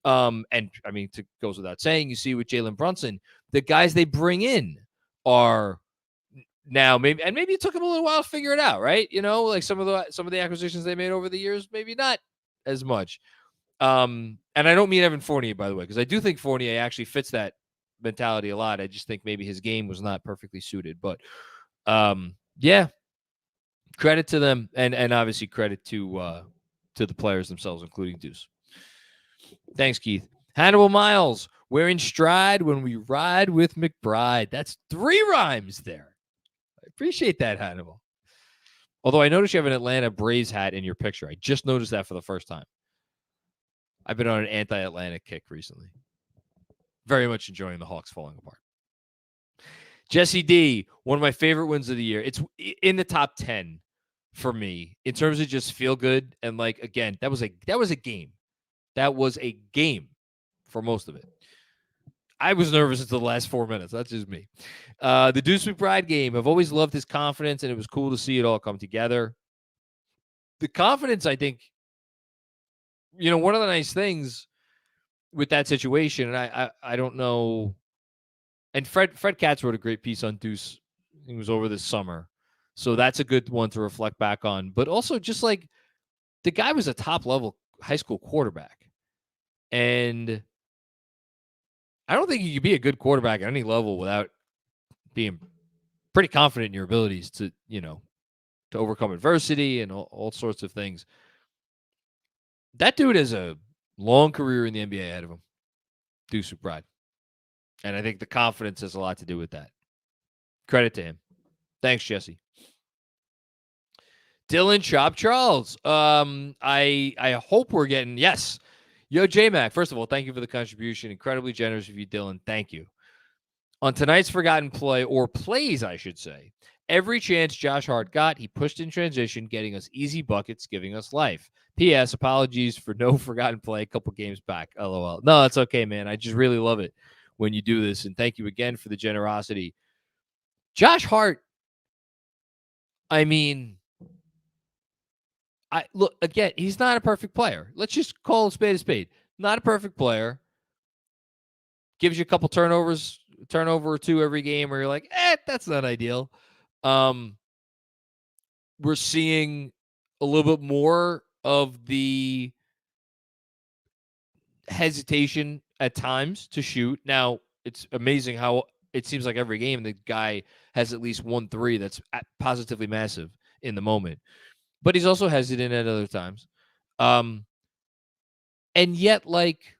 Goes without saying, you see it with Jalen Brunson. The guys they bring in are now maybe it took them a little while to figure it out, right? Like some of the acquisitions they made over the years, maybe not as much. And I don't mean Evan Fournier, by the way, because I do think Fournier actually fits that mentality a lot. I just think maybe his game was not perfectly suited, but yeah, credit to them, and obviously credit to the players themselves, including Deuce. Thanks, Keith. Hannibal Miles, we're in stride when we ride with McBride. That's 3 rhymes there. I appreciate that, Hannibal. Although I noticed you have an Atlanta Braves hat in your picture. I just noticed that for the first time. I've been on an anti-Atlanta kick recently. Very much enjoying the Hawks falling apart. Jesse D, one of my favorite wins of the year. It's in the top 10 for me in terms of just feel good. And like, again, that was a game. That was a game for most of it. I was nervous until the last 4 minutes. That's just me. The Deuce McBride game, I've always loved his confidence, and it was cool to see it all come together. The confidence, I think, one of the nice things with that situation, and I don't know, and Fred Katz wrote a great piece on Deuce. It was over this summer. So that's a good one to reflect back on. But also just like the guy was a top-level high school quarterback. And I don't think you could be a good quarterback at any level without being pretty confident in your abilities to overcome adversity and all sorts of things. That dude has a long career in the NBA ahead of him, Deuce McBride. And I think the confidence has a lot to do with that. Credit to him. Thanks, Jesse. Dylan Chop Charles. I hope we're getting, yes. Yo, J-Mac, first of all, thank you for the contribution. Incredibly generous of you, Dylan. Thank you. On tonight's forgotten play, or plays, I should say, every chance Josh Hart got, he pushed in transition, getting us easy buckets, giving us life. P.S. Apologies for no forgotten play a couple games back. LOL. No, that's okay, man. I just really love it when you do this, and thank you again for the generosity. Josh Hart, look again. He's not a perfect player. Let's just call a spade a spade. Not a perfect player. Gives you a couple turnover or two every game where you're like, that's not ideal. We're seeing a little bit more of the hesitation at times to shoot. Now, it's amazing how it seems like every game the guy has at least 1 3 that's positively massive in the moment. But he's also hesitant at other times. And yet, like,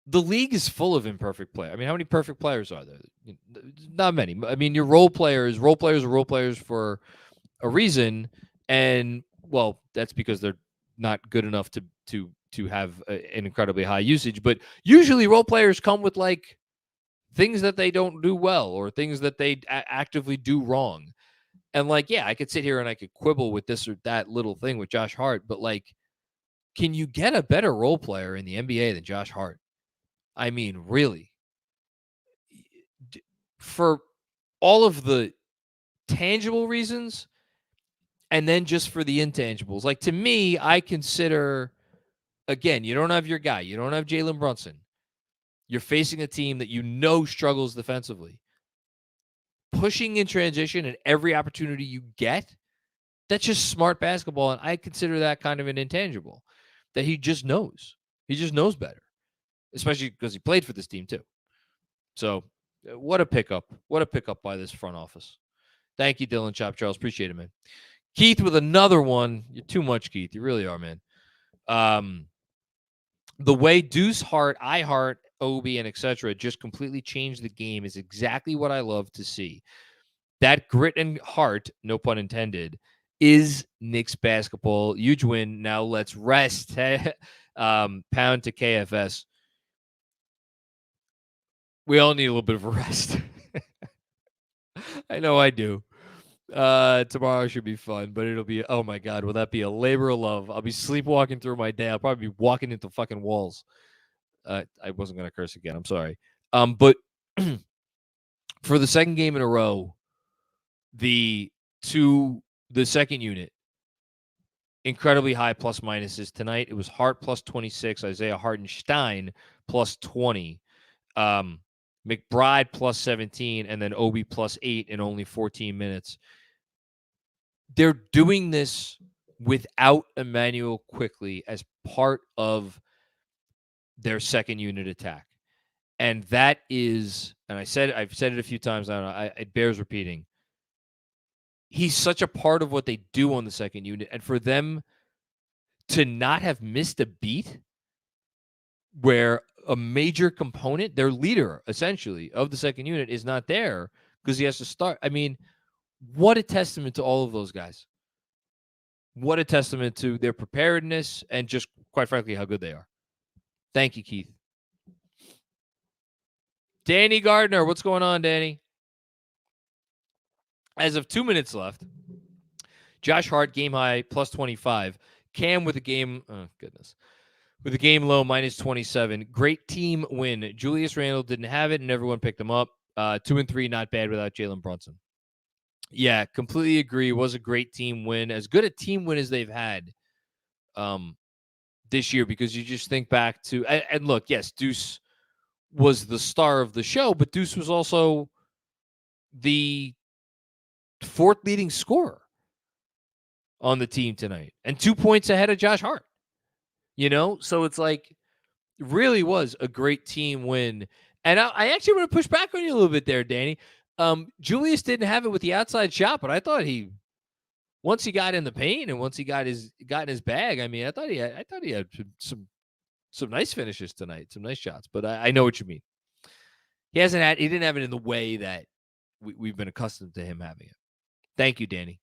the league is full of imperfect players. I mean, how many perfect players are there? Not many. I mean, your role players are role players for a reason. And, well, that's because they're not good enough to have an incredibly high usage. But usually role players come with, like, things that they don't do well or things that they actively do wrong. And, like, yeah, I could sit here and I could quibble with this or that little thing with Josh Hart, but, like, can you get a better role player in the NBA than Josh Hart? I mean, really? For all of the tangible reasons and then just for the intangibles. Like, to me, I consider, again, you don't have your guy. You don't have Jalen Brunson. You're facing a team that you know struggles defensively. Pushing in transition at every opportunity you get, that's just smart basketball, and I consider that kind of an intangible that he just knows. He just knows better, especially because he played for this team too. So what a pickup. What a pickup by this front office. Thank you, Dylan Chop Charles. Appreciate it, man. Keith with another one. You're too much, Keith. You really are, man. The way Deuce, Hart, I Heart, Obi, and etc. just completely changed the game is exactly what I love to see. That grit and heart, no pun intended, is Knicks basketball. Huge win. Now let's rest. Pound to KFS. We all need a little bit of a rest. I know I do. Tomorrow should be fun, but it'll be, oh my God, will that be a labor of love? I'll be sleepwalking through my day. I'll probably be walking into fucking walls. I wasn't going to curse again. I'm sorry. But for the second game in a row, the second unit, incredibly high plus minuses tonight. It was Hart plus 26, Isaiah Hartenstein plus 20, McBride plus 17, and then Obi plus 8 in only 14 minutes. They're doing this without Emmanuel Quickley as part of their second unit attack. And that is, and I've said it a few times, I don't know, it bears repeating. He's such a part of what they do on the second unit. And for them to not have missed a beat where a major component, their leader, essentially, of the second unit is not there because he has to start. I mean, what a testament to all of those guys. What a testament to their preparedness and just, quite frankly, how good they are. Thank you, Keith. Danny Gardner, what's going on, Danny? As of 2 minutes left, Josh Hart, game high, plus 25. Cam with a game, with a game low, minus 27. Great team win. Julius Randle didn't have it, and everyone picked him up. 2 and 3, not bad without Jalen Brunson. Yeah, completely agree. It was a great team win. As good a team win as they've had this year, because you just think back to, and look, yes, Deuce was the star of the show, but Deuce was also the fourth leading scorer on the team tonight and 2 points ahead of Josh Hart. You know, so it's like, really was a great team win. And I actually want to push back on you a little bit there, Danny. Julius didn't have it with the outside shot, but I thought once he got in the paint and once he got in his bag, I mean, I thought he had some nice finishes tonight, some nice shots. But I know what you mean. He didn't have it in the way that we've been accustomed to him having it. Thank you, Danny.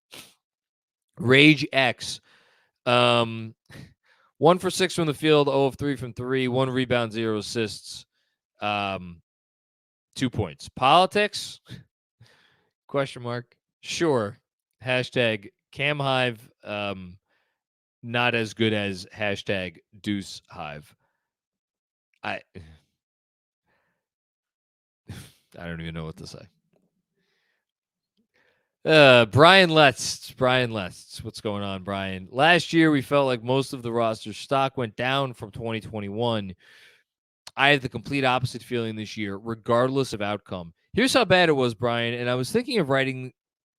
Rage X. 1 for 6 from the field, 0 of 3 from 3, 1 rebound, 0 assists, 2 points. Politics? Question mark. Sure. Hashtag Cam Hive. Not as good as hashtag Deuce Hive. I don't even know what to say. Brian Letts. What's going on, Brian? Last year, we felt like most of the roster stock went down from 2021. I had the complete opposite feeling this year, regardless of outcome. Here's how bad it was, Brian. And I was thinking of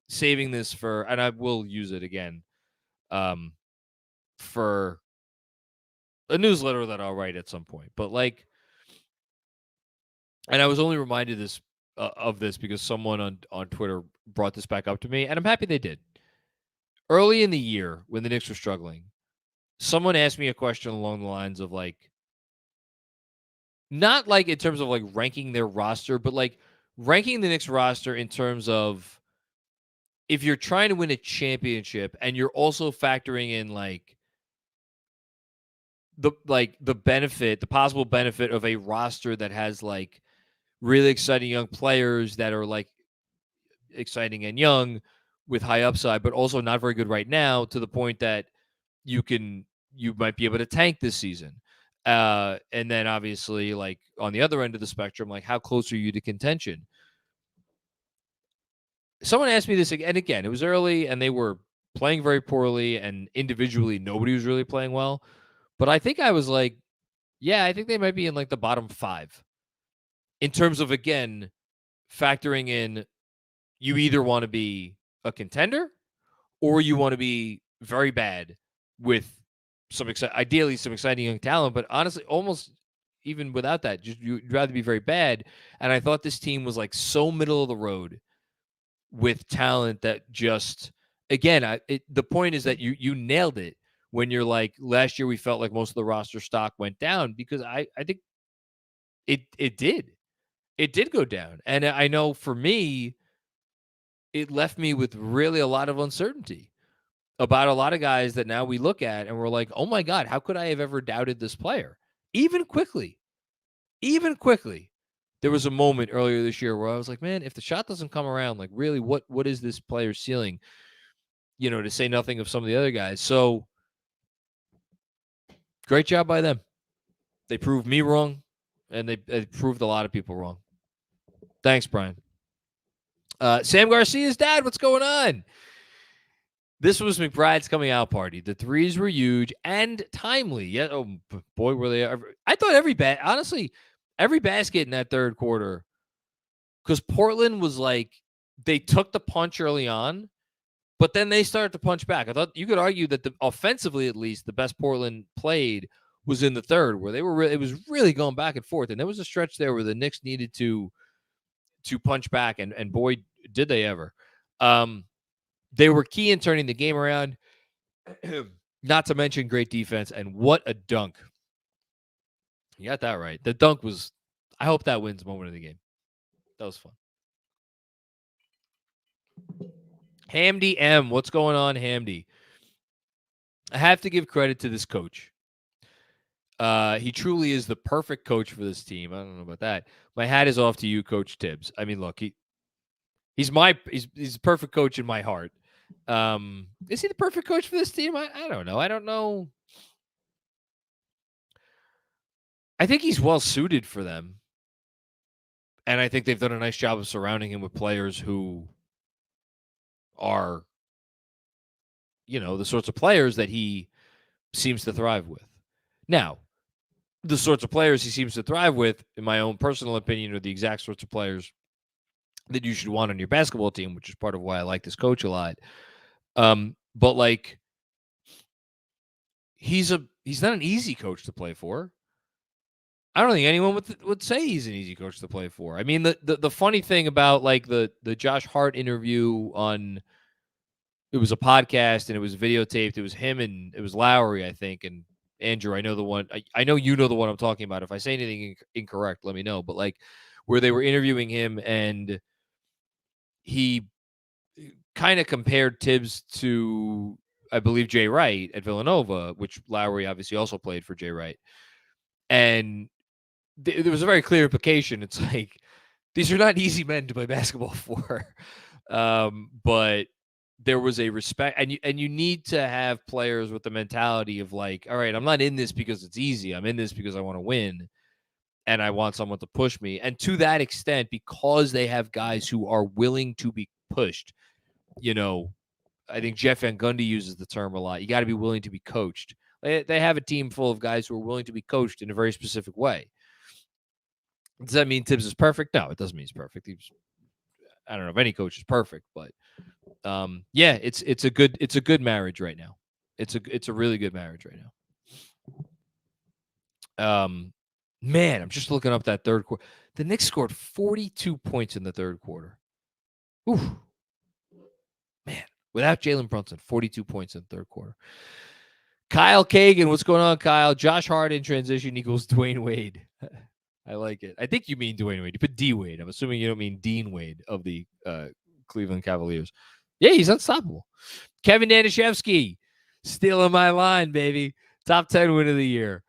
saving this for, and I will use it again, for a newsletter that I'll write at some point. But and I was only reminded of this because someone on Twitter brought this back up to me, and I'm happy they did. Early in the year, when the Knicks were struggling, someone asked me a question along the lines of not in terms of ranking their roster, but ranking the Knicks roster in terms of if you're trying to win a championship and you're also factoring in the possible benefit of a roster that has really exciting young players that are exciting and young with high upside, but also not very good right now, to the point that you might be able to tank this season. And then obviously on the other end of the spectrum, how close are you to contention? Someone asked me this again. It was early and they were playing very poorly, and individually nobody was really playing well. But I think I was I think they might be in the bottom 5 in terms of, again, factoring in you either want to be a contender or you want to be very bad with ideally some exciting young talent. But honestly, almost even without that, you'd rather be very bad. And I thought this team was so middle of the road with talent that just, again, the point is that you nailed it when you're last year we felt like most of the roster stock went down, because I think it did go down. And I know for me, it left me with really a lot of uncertainty about a lot of guys that now we look at and we're like, oh my God, how could I have ever doubted this player? Even quickly, there was a moment earlier this year where I was like, man, if the shot doesn't come around, really, what is this player's ceiling? To say nothing of some of the other guys. So great job by them. They proved me wrong, and they proved a lot of people wrong. Thanks, Brian. Sam Garcia's dad, what's going on? This was McBride's coming out party. The threes were huge and timely. Yeah, oh boy, were they ever. I thought every basket in that third quarter, because Portland was they took the punch early on, but then they started to punch back. I thought you could argue that offensively, at least, the best Portland played was in the third, where it was really going back and forth. And there was a stretch there where the Knicks needed to punch back, and boy, did they ever. They were key in turning the game around, not to mention great defense. And what a dunk. You got that right. The dunk was, I hope that wins moment of the game. That was fun. Hamdy M, what's going on, Hamdy? I have to give credit to this coach. He truly is the perfect coach for this team. I don't know about that. My hat is off to you, Coach Tibbs. I mean, look, he's the perfect coach in my heart. Is he the perfect coach for this team? I don't know. I don't know. I think he's well suited for them. And I think they've done a nice job of surrounding him with players who are, the sorts of players that he seems to thrive with. Now, the sorts of players he seems to thrive with, in my own personal opinion, are the exact sorts of players that you should want on your basketball team, which is part of why I like this coach a lot. But he's not an easy coach to play for. I don't think anyone would say he's an easy coach to play for. I mean, the funny thing about the Josh Hart interview it was a podcast and it was videotaped. It was him and it was Lowry, I think, and Andrew. I know the one. I know you know the one I'm talking about. If I say anything incorrect, let me know. But where they were interviewing him and he kind of compared Tibbs to, I believe, Jay Wright at Villanova, which Lowry obviously also played for Jay Wright. And there was a very clear implication. It's these are not easy men to play basketball for. But there was a respect, and you need to have players with the mentality of all right, I'm not in this because it's easy. I'm in this because I want to win. And I want someone to push me. And to that extent, because they have guys who are willing to be pushed, I think Jeff Van Gundy uses the term a lot. You got to be willing to be coached. They have a team full of guys who are willing to be coached in a very specific way. Does that mean Tibbs is perfect? No, it doesn't mean he's perfect. I don't know if any coach is perfect, but it's a good marriage right now. It's a really good marriage right now. Man, I'm just looking up that third quarter. The Knicks scored 42 points in the third quarter. Ooh. Man, without Jalen Brunson, 42 points in the third quarter. Kyle Kagan, what's going on, Kyle? Josh Hart in transition equals Dwayne Wade. I like it. I think you mean Dwayne Wade. You put D Wade. I'm assuming you don't mean Dean Wade of the Cleveland Cavaliers. Yeah, he's unstoppable. Kevin Danishevsky, stealing my line, baby. Top 10 win of the year.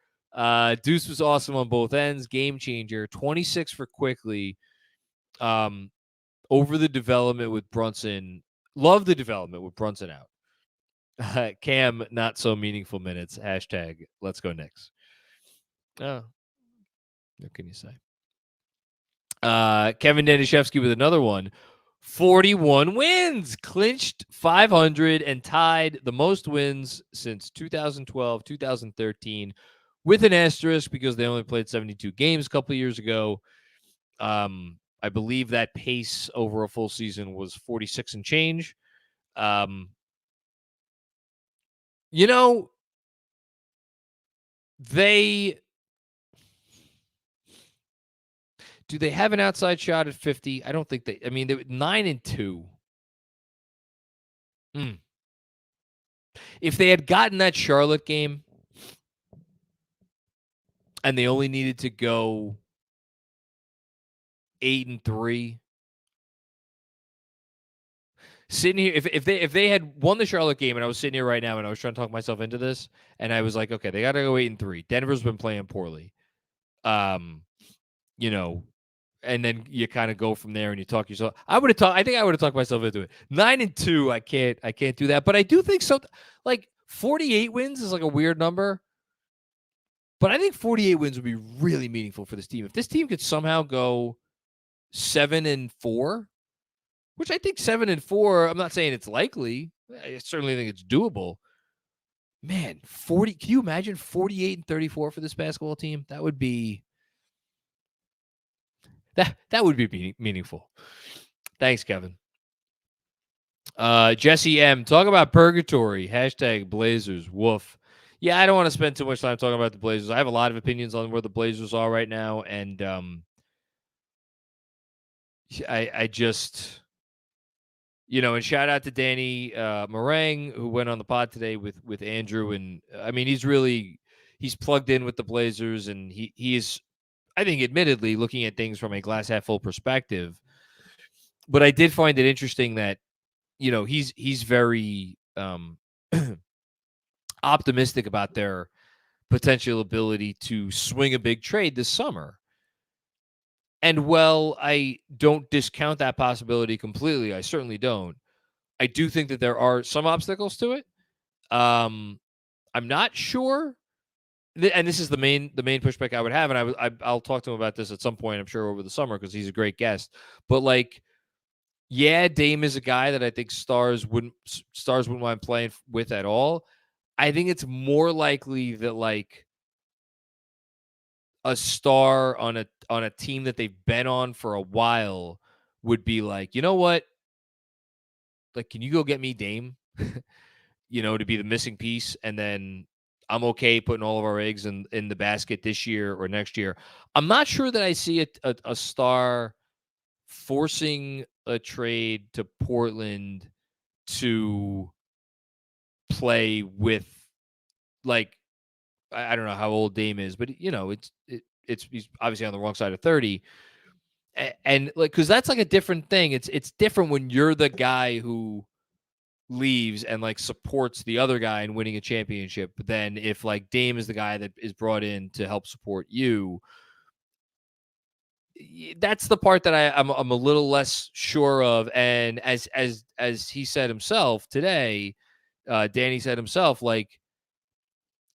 Deuce was awesome on both ends. Game changer. 26 for Quickly. Over the development with Brunson. Love the development with Brunson out. Cam, not so meaningful minutes. Hashtag let's go Knicks. Oh, what can you say? Kevin Danishevsky with another one. 41 wins, clinched 500 and tied the most wins since 2012, 2013 with an asterisk because they only played 72 games a couple of years ago. I believe that pace over a full season was 46 and change. Do they have an outside shot at 50? I don't think they. I mean, they were 9-2. If they had gotten that Charlotte game and they only needed to go 8-3, sitting here, if they had won the Charlotte game and I was sitting here right now and I was trying to talk myself into this and I was like, okay, they got to go 8-3. Denver's been playing poorly. And then you kind of go from there and you talk yourself. I think I would have talked myself into it. 9-2, I can't do that. But I do think so. Like 48 wins is like a weird number. But I think 48 wins would be really meaningful for this team. If this team could somehow go 7-4, which I think 7-4, I'm not saying it's likely. I certainly think it's doable. Man, 40. Can you imagine 48-34 for this basketball team? That would be. That would be meaningful. Thanks, Kevin. Jesse M. Talk about purgatory. Hashtag Blazers. Woof. Yeah, I don't want to spend too much time talking about the Blazers. I have a lot of opinions on where the Blazers are right now. And I just, and shout out to Danny Meringue, who went on the pod today with Andrew. And I mean, he's plugged in with the Blazers and he is, I think, admittedly, looking at things from a glass half full perspective. But I did find it interesting that, he's very optimistic about their potential ability to swing a big trade this summer. And while I don't discount that possibility completely, I certainly don't. I do think that there are some obstacles to it. I'm not sure. And this is the main pushback I would have, and I'll talk to him about this at some point, I'm sure, over the summer because he's a great guest. But Dame is a guy that I think stars wouldn't mind playing with at all. I think it's more likely that a star on a team that they've been on for a while would be like, you know what? Can you go get me Dame? To be the missing piece, and then I'm okay putting all of our eggs in the basket this year or next year. I'm not sure that I see a star forcing a trade to Portland to play with, I don't know how old Dame is, but he's obviously on the wrong side of 30. And because that's a different thing. It's different when you're the guy who leaves and supports the other guy in winning a championship than if Dame is the guy that is brought in to help support you. That's the part that I'm a little less sure of. And as he said himself today, Danny said himself,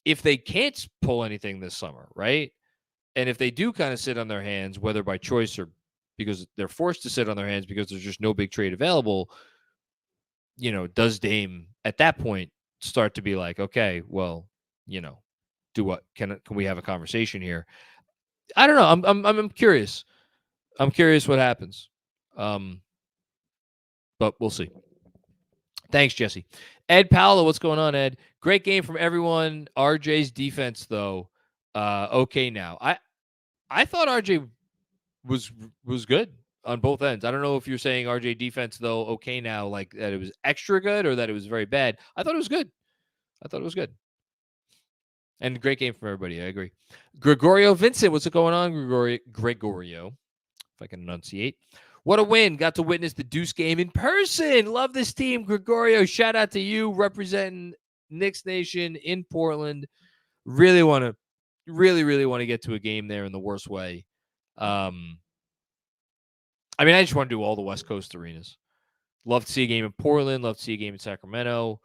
if they can't pull anything this summer, right? And if they do kind of sit on their hands, whether by choice or because they're forced to sit on their hands because there's just no big trade available, does Dame at that point start to be like, okay, well, do what? Can we have a conversation here? I don't know. I'm curious. I'm curious what happens. But we'll see. Thanks, Jesse. Ed Paolo, what's going on, Ed? Great game from everyone. RJ's defense, though, okay now. I thought RJ was good on both ends. I don't know if you're saying RJ defense, though, okay now, like that it was extra good or that it was very bad. I thought it was good. And great game from everybody. I agree. Gregorio Vincent, what's going on, Gregorio? If I can enunciate. What a win. Got to witness the Deuce game in person. Love this team, Gregorio. Shout out to you representing Knicks Nation in Portland. Really want to get to a game there in the worst way. I just want to do all the West Coast arenas. Love to see a game in Portland. Love to see a game in Sacramento.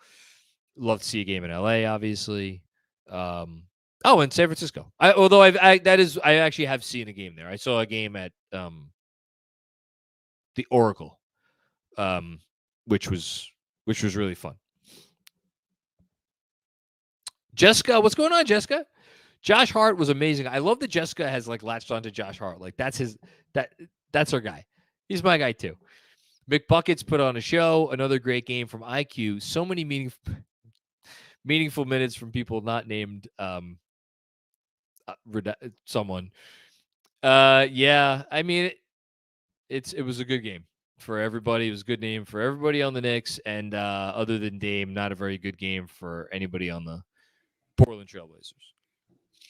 Love to see a game in LA, obviously. And San Francisco. I actually have seen a game there. I saw a game at the Oracle, which was really fun. Jessica, what's going on, Jessica? Josh Hart was amazing. I love that Jessica has latched onto Josh Hart. That's her guy. He's my guy too. McBuckets put on a show. Another great game from IQ. So many meaningful minutes from people not named someone. Yeah, it was a good game for everybody. It was a good name for everybody on the Knicks, and other than Dame, not a very good game for anybody on the Portland Trailblazers.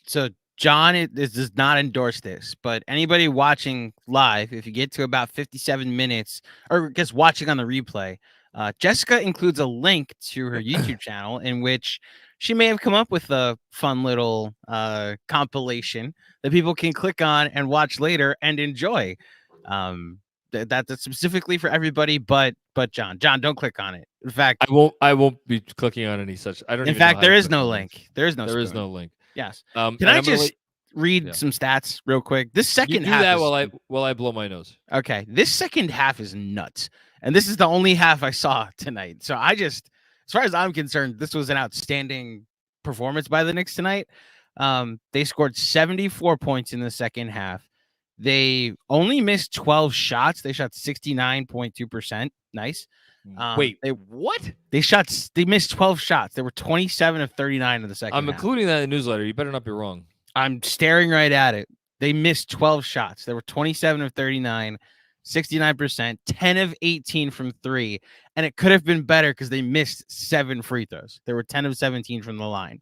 So John does not endorse this, but anybody watching live, if you get to about 57 minutes, or just watching on the replay, Jessica includes a link to her YouTube channel in which she may have come up with a fun little compilation that people can click on and watch later and enjoy. That's specifically for everybody, but John, don't click on it. In fact, I won't be clicking on any such. I don't. In fact, there is no link. There is no link. Yes. Can I just read some stats real quick? This second half. That while I blow my nose. Okay. This second half is nuts, and this is the only half I saw tonight. So as far as I'm concerned, this was an outstanding performance by the Knicks tonight. They scored 74 points in the second half. They only missed 12 shots. They shot 69.2%. Nice. Wait, what? They missed 12 shots. They were 27 of 39 in the second half. I'm including that in the newsletter. You better not be wrong. I'm staring right at it. They missed 12 shots. They were 27 of 39, 69%, 10 of 18 from 3. And it could have been better because they missed 7 free throws. They were 10 of 17 from the line.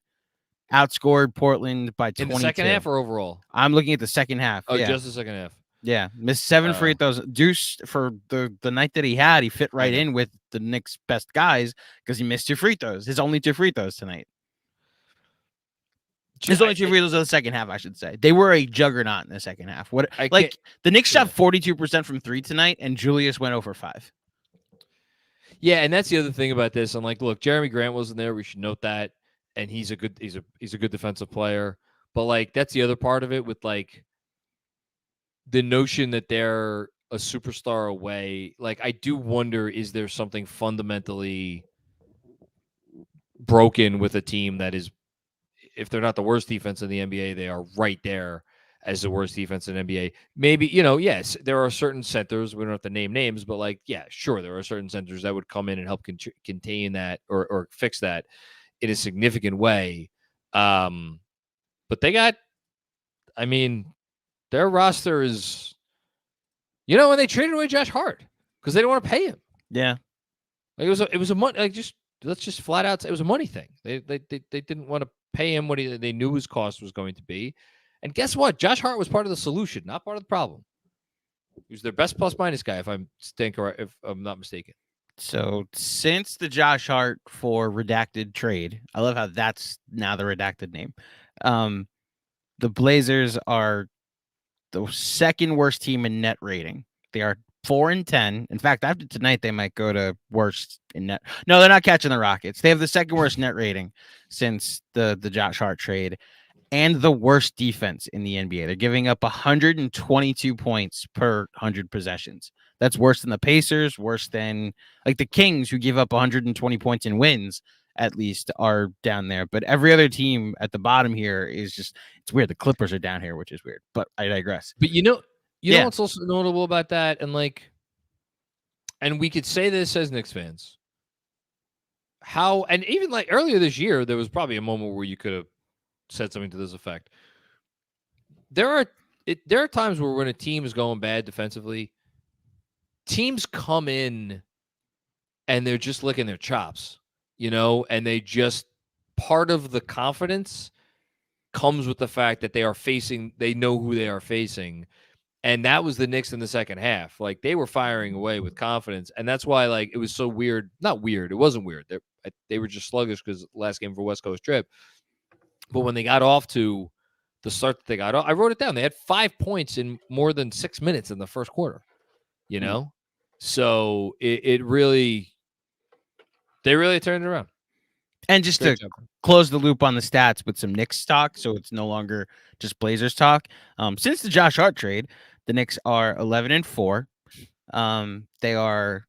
Outscored Portland by 22. In the second half or overall? I'm looking at the second half. Oh, yeah. Just the second half. Yeah, missed 7 free throws. Deuce, for the night that he had, he fit right in with the Knicks' best guys because he missed 2 free throws. His only 2 free throws tonight. His only 2 free throws in the second half, I should say. They were a juggernaut in the second half. The Knicks shot 42% from 3 tonight, and Julius went over 5. Yeah, and that's the other thing about this. I'm like, look, Jeremy Grant wasn't there. We should note that, and he's a good defensive player. But that's the other part of it with the notion that they're a superstar away. I do wonder, is there something fundamentally broken with a team that is, if they're not the worst defense in the NBA, they are right there as the worst defense in the NBA. Maybe, yes, there are certain centers. We don't have to name names, but yeah, sure. There are certain centers that would come in and help contain that or fix that in a significant way. But they got, their roster is, when they traded away Josh Hart because they didn't want to pay him. Yeah, it was a money. Let's just flat out say it was a money thing. They didn't want to pay him what they knew his cost was going to be. And guess what? Josh Hart was part of the solution, not part of the problem. He was their best plus minus guy, if I'm not mistaken. So since the Josh Hart for redacted trade, I love how that's now the redacted name. The Blazers are the second worst team in net rating. They are 4-10. In fact, after tonight, they might go to worst in net. No, they're not catching the Rockets. They have the second worst net rating since the Josh Hart trade, and the worst defense in the NBA. They're giving up 122 points per 100 possessions. That's worse than the Pacers, worse than like the Kings, who give up 120 points in wins, at least, are down there. But every other team at the bottom here is just, it's weird. The Clippers are down here, which is weird, but I digress. But you know what's also notable about that? And we could say this as Knicks fans. And even like earlier this year, there was probably a moment where you could have said something to this effect. There are times where when a team is going bad defensively, teams come in and they're just licking their chops, and part of the confidence comes with the fact that they know who they are facing. And that was the Knicks in the second half. Like, they were firing away with confidence. And that's why, like, it was so weird. Not weird. It wasn't weird. They were just sluggish because last game for West Coast trip. But when they got off to the start that they got off, I wrote it down. They had 5 points in more than 6 minutes in the first quarter, So they really turned it around. And just to close the loop on the stats with some Knicks talk, so it's no longer just Blazers talk. Since the Josh Hart trade, the Knicks are 11-4. They are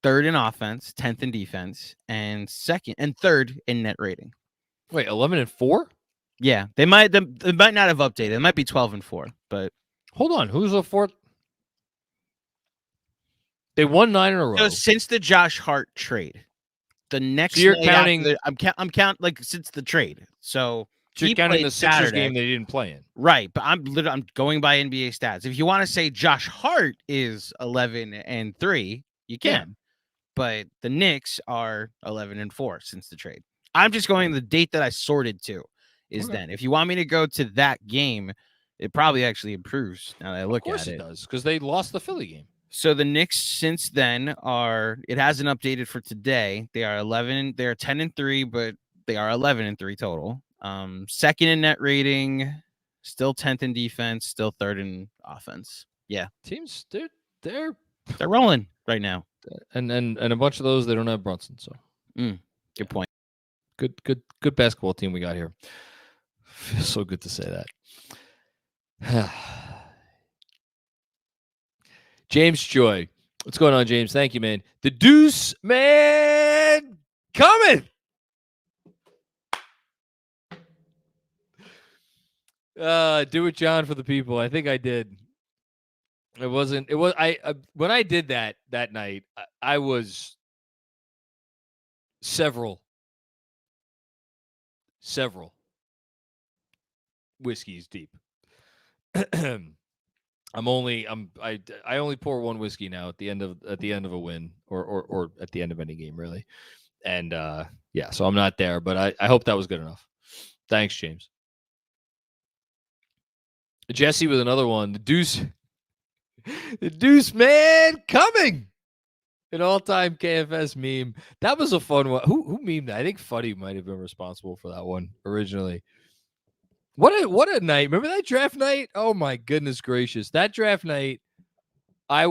3rd in offense, 10th in defense, and 2nd and 3rd in net rating. Wait, 11-4? Yeah, they might not have updated. It might be 12-4, but hold on, who's the 4th? They won 9 in a row. So since the Josh Hart trade, the next, so you're counting. I'm counting like since the trade. So you're counting the Sixers game they didn't play in, right? But I'm going by NBA stats. If you want to say Josh Hart is 11-3, you can. Yeah. But the Knicks are 11-4 since the trade. I'm just going the date that I sorted to is then. If you want me to go to that game, it probably actually improves now that I look at it. Of course it does, because they lost the Philly game. So the Knicks since then it hasn't updated for today. They are 10-3, but they are 11-3 total. 2nd in net rating, still 10th in defense, still 3rd in offense. Yeah. Teams, they're rolling right now. And a bunch of those, they don't have Brunson. So good point. Good basketball team we got here. Feels so good to say that. James Joy. What's going on, James? Thank you, man. The Deuce Man coming. Do it, John, for the people. I think I did. When I did that night, I was several whiskeys deep. I only pour one whiskey now at the end of a win or at the end of any game, really. And so I'm not there, but I hope that was good enough. Thanks, James. Jesse with another one. The Deuce Man coming. An all-time KFS meme. That was a fun one. Who memed that? I think Fuddy might have been responsible for that one originally. What a night. Remember that draft night? Oh my goodness gracious. That draft night, I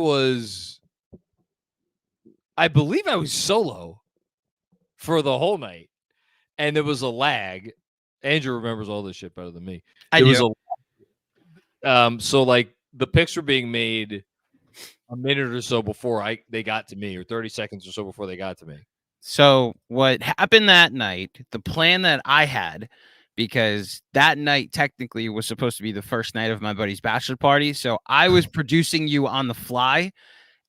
believe I was solo for the whole night. And there was a lag. Andrew remembers all this shit better than me. So like the picks were being made a minute or so before they got to me, or 30 seconds or so before they got to me. So what happened that night, the plan that I had, because that night technically was supposed to be the first night of my buddy's bachelor party. So I was producing you on the fly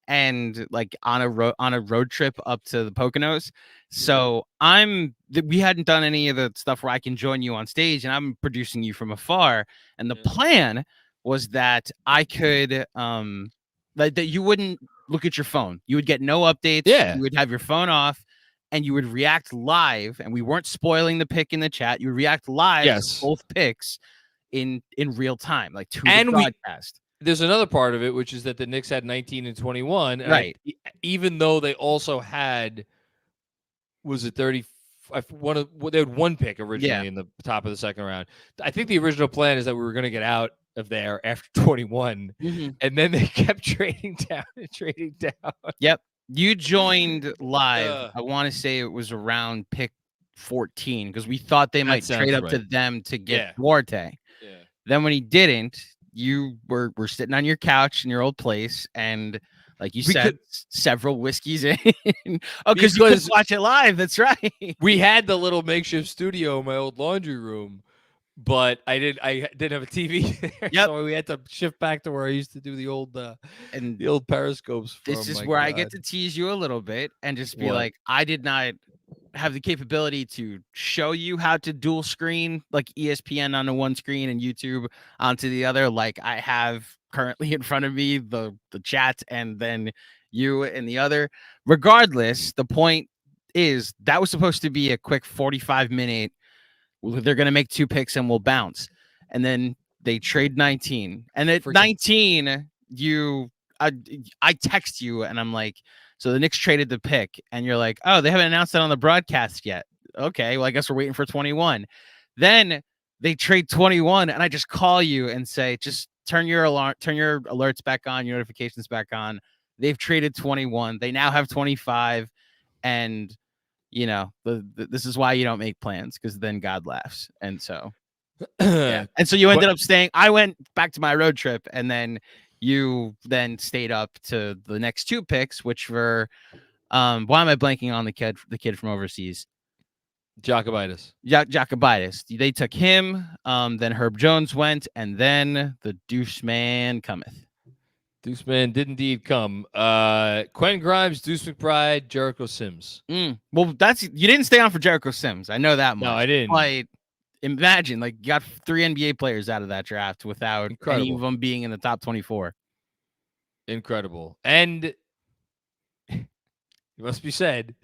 and like on a road trip up to the Poconos. So we hadn't done any of the stuff where I can join you on stage, and I'm producing you from afar. And the plan was that I could, that you wouldn't look at your phone. You would get no updates. Yeah. You would have your phone off. And you would react live, and we weren't spoiling the pick in the chat. You would react live to both picks in real time, like to the broadcast. There's another part of it, which is that the Knicks had 19 and 21. Right. Even though they also had, was it 30? They had one pick originally in the top of the second round. I think the original plan is that we were going to get out of there after 21. Mm-hmm. And then they kept trading down and trading down. Yep. You joined live. I want to say it was around pick 14 because we thought they might trade up to them to get Duarte. Yeah. Then when he didn't, you were sitting on your couch in your old place, and like you said, several whiskeys in. Oh, because you couldn't watch it live. That's right. We had the little makeshift studio in my old laundry room, but I didn't have a TV there, so we had to shift back to where I used to do the old periscopes. This is where I get to tease you a little bit and just be like, I did not have the capability to show you how to dual screen like ESPN on the one screen and YouTube onto the other. Like I have currently in front of me the chat and then you in the other. Regardless, the point is that was supposed to be a quick 45-minute. They're going to make 2 picks and we'll bounce. And then they trade 19. And at 19, I text you and I'm like, so the Knicks traded the pick, and you're like, oh, they haven't announced that on the broadcast yet. Okay, well, I guess we're waiting for 21. Then they trade 21, and I just call you and say, just turn your alerts back on, your notifications back on. They've traded 21. They now have 25, and this is why you don't make plans, because then God laughs. And so, and so you ended up staying. I went back to my road trip, and then you then stayed up to the next 2 picks, which were, why am I blanking on the kid from overseas? Jacobitis. Jacobitis. They took him. Then Herb Jones went, and then the Deuce Man cometh. Deuce Man did indeed come. Quentin Grimes, Deuce McBride, Jericho Sims. Well, you didn't stay on for Jericho Sims. I know that much. No, I didn't. But imagine, like, you got 3 NBA players out of that draft without any of them being in the top 24. Incredible. And it must be said,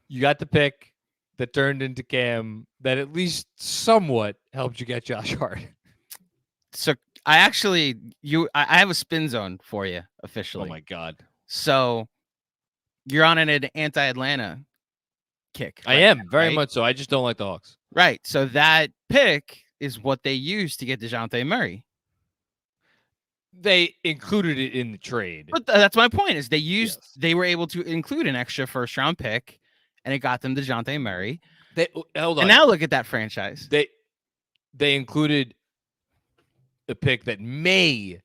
you got the pick that turned into Cam that at least somewhat helped you get Josh Hart. So I have a spin zone for you officially. Oh my God. So you're on an anti-Atlanta kick. I am very much so. I just don't like the Hawks. Right. So that pick is what they used to get DeJounte Murray. They included it in the trade. But that's my point is they were able to include an extra first round pick and it got them DeJounte Murray. Hold on. And now look at that franchise. They included a pick that may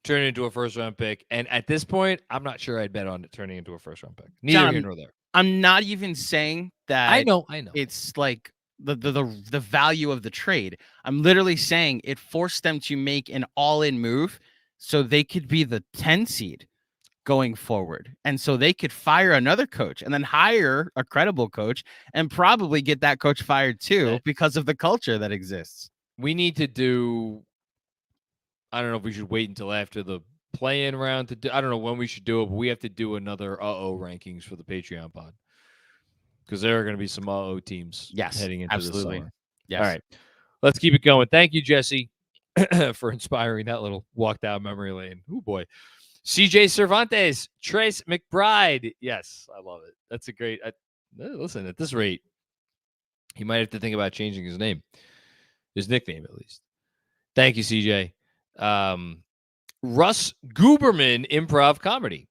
turn into a first round pick. And at this point, I'm not sure I'd bet on it turning into a first round pick. Neither here nor there. I'm not even saying that. I know. It's like the value of the trade. I'm literally saying it forced them to make an all-in move so they could be the 10 seed going forward. And so they could fire another coach and then hire a credible coach and probably get that coach fired too because of the culture that exists. We need to do, I don't know if we should wait until after the play-in round to do, I don't know when we should do it, but we have to do another rankings for the Patreon pod. Because there are going to be some teams heading into the summer. Yes. All right. Let's keep it going. Thank you, Jesse, for inspiring that little walk down memory lane. Oh, boy. CJ Cervantes, Trace McBride. Yes, I love it. That's a great. Listen, at this rate, he might have to think about changing his name, his nickname at least. Thank you, CJ. Russ Guberman, improv comedy.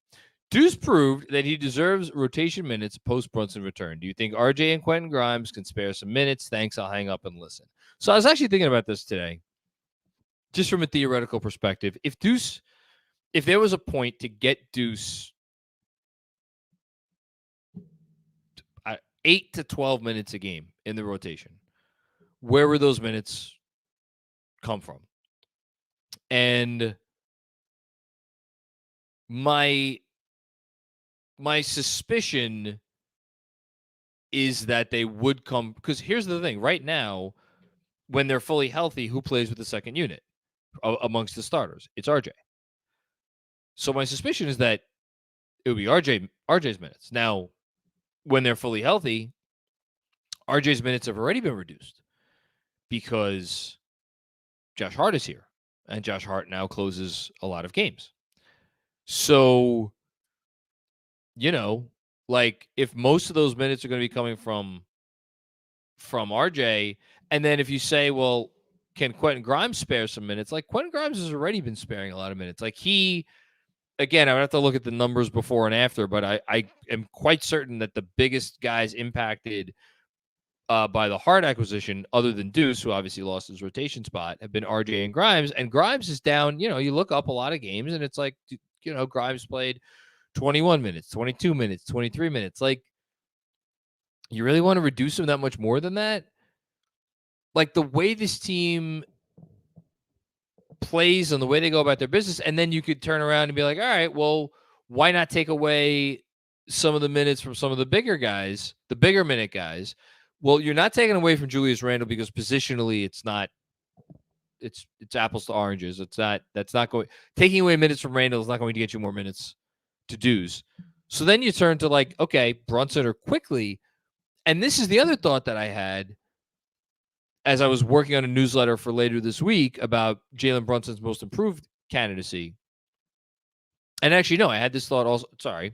Deuce proved that he deserves rotation minutes post-Brunson return. Do you think RJ and Quentin Grimes can spare some minutes? Thanks. I'll hang up and listen. So I was actually thinking about this today, just from a theoretical perspective. If there was a point to get Deuce 8 to 12 minutes a game in the rotation, where would those minutes come from? And my suspicion is that they would come, because here's the thing. Right now, when they're fully healthy, who plays with the second unit amongst the starters? It's RJ. So my suspicion is that it would be RJ's minutes. Now, when they're fully healthy, RJ's minutes have already been reduced because Josh Hart is here, and Josh Hart now closes a lot of games. So, like if most of those minutes are going to be coming from RJ, and then if you say, well, can Quentin Grimes spare some minutes? Like Quentin Grimes has already been sparing a lot of minutes. Like again, I would have to look at the numbers before and after, but I am quite certain that the biggest guys impacted by the Hart acquisition, other than Deuce, who obviously lost his rotation spot, have been RJ and Grimes. And Grimes is down, you look up a lot of games and it's like, Grimes played 21 minutes, 22 minutes, 23 minutes. Like, you really want to reduce him that much more than that? Like, the way this team plays and the way they go about their business, and then you could turn around and be like, all right, well, why not take away some of the minutes from some of the bigger guys, the bigger minute guys? Well, you're not taking away from Julius Randle because positionally it's apples to oranges. That's not going, taking away minutes from Randle is not going to get you more minutes to Deuce. So then you turn to like, okay, Brunson or Quickly. And this is the other thought that I had as I was working on a newsletter for later this week about Jalen Brunson's most improved candidacy. And actually, no, I had this thought also. Sorry,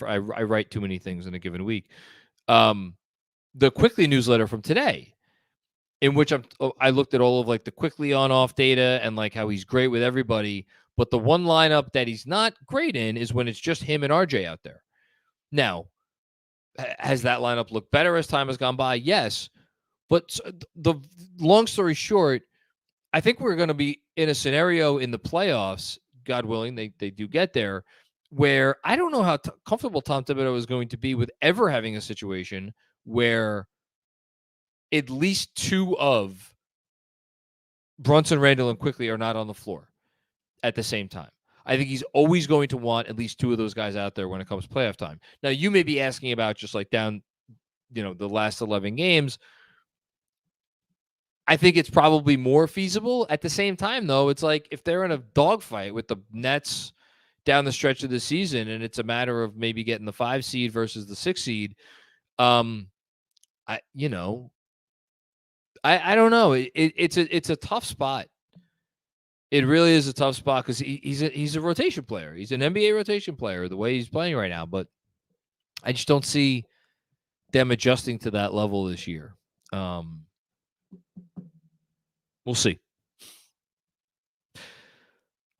I write too many things in a given week. The Quickly newsletter from today, in which I looked at all of like the Quickly on-off data and like how he's great with everybody. But the one lineup that he's not great in is when it's just him and RJ out there. Now, has that lineup looked better as time has gone by? Yes. But the long story short, I think we're going to be in a scenario in the playoffs, God willing, they do get there, where I don't know how comfortable Tom Thibodeau is going to be with ever having a situation where at least two of Brunson, Randle, and Quickly are not on the floor at the same time. I think he's always going to want at least two of those guys out there when it comes to playoff time. Now, you may be asking about just like down, the last 11 games. I think it's probably more feasible. At the same time, though, it's like if they're in a dogfight with the Nets down the stretch of the season and it's a matter of maybe getting the 5 seed versus the 6 seed, I don't know. It's a tough spot. It really is a tough spot because he's a rotation player. He's an NBA rotation player the way he's playing right now. But I just don't see them adjusting to that level this year. We'll see.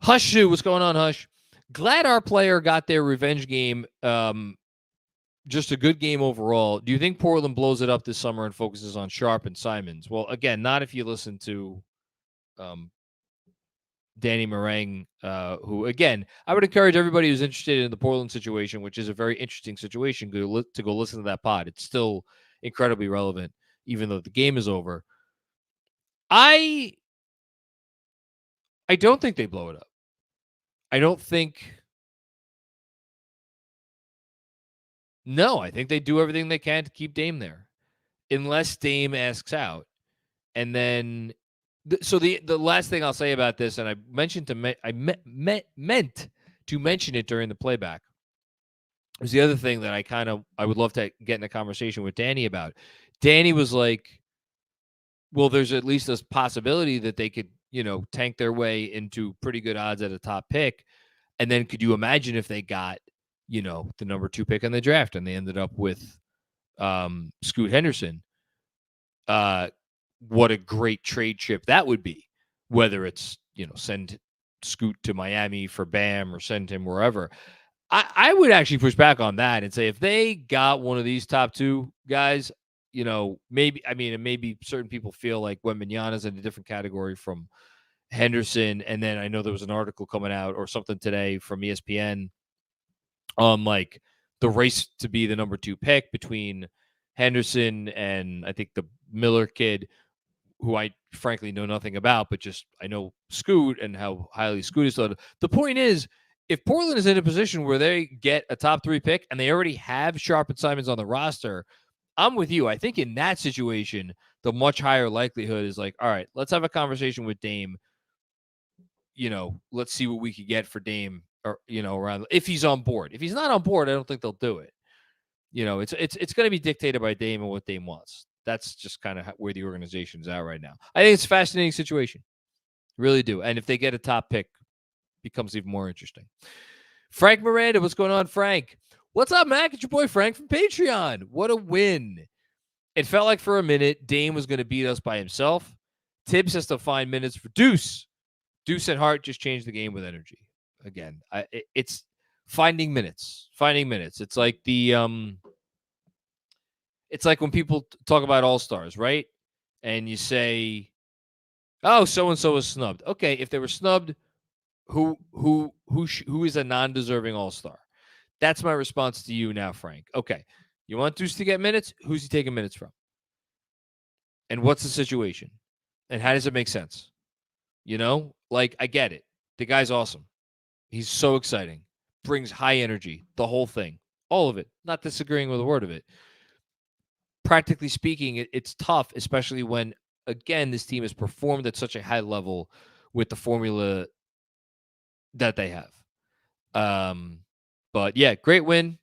Hush, what's going on, Hush? Glad our player got their revenge game. Just a good game overall. Do you think Portland blows it up this summer and focuses on Sharp and Simons? Well, again, not if you listen to Danny Meringue, who, again, I would encourage everybody who's interested in the Portland situation, which is a very interesting situation, to go listen to that pod. It's still incredibly relevant, even though the game is over. I don't think they blow it up. I think they do everything they can to keep Dame there, unless Dame asks out. And then, so the last thing I'll say about this, and I mentioned meant to mention it during the playback, was the other thing that I would love to get in a conversation with Danny about. Danny was like, well, there's at least a possibility that they could, tank their way into pretty good odds at a top pick. And then could you imagine if they got, the number 2 pick in the draft and they ended up with Scoot Henderson? What a great trade chip that would be, whether it's, send Scoot to Miami for Bam or send him wherever. I would actually push back on that and say if they got one of these top 2 guys, maybe certain people feel like Wembanyama's in a different category from Henderson. And then I know there was an article coming out or something today from ESPN on like the race to be the number 2 pick between Henderson and I think the Miller kid, who I frankly know nothing about, but just I know Scoot and how highly Scoot is thought. The point is, if Portland is in a position where they get a top 3 pick and they already have Sharp and Simons on the roster, I'm with you. I think in that situation, the much higher likelihood is like, all right, let's have a conversation with Dame. Let's see what we could get for Dame, or around if he's on board. If he's not on board, I don't think they'll do it. It's going to be dictated by Dame and what Dame wants. That's just kind of where the organization's at right now. I think it's a fascinating situation, really do. And if they get a top pick, it becomes even more interesting. Frank Miranda, what's going on, Frank? What's up, Mac? It's your boy Frank from Patreon. What a win. It felt like for a minute Dame was going to beat us by himself. Tibbs has to find minutes for Deuce. Deuce and Hart just changed the game with energy. Again, it's finding minutes. It's like it's like when people talk about all-stars, right? And you say, oh, so-and-so was snubbed. Okay, if they were snubbed, who is a non-deserving all-star? That's my response to you now, Frank. Okay, you want Deuce to get minutes? Who's he taking minutes from? And what's the situation? And how does it make sense? I get it. The guy's awesome. He's so exciting. Brings high energy. The whole thing. All of it. Not disagreeing with a word of it. Practically speaking, it's tough, especially when, again, this team has performed at such a high level with the formula that they have. But yeah, great win.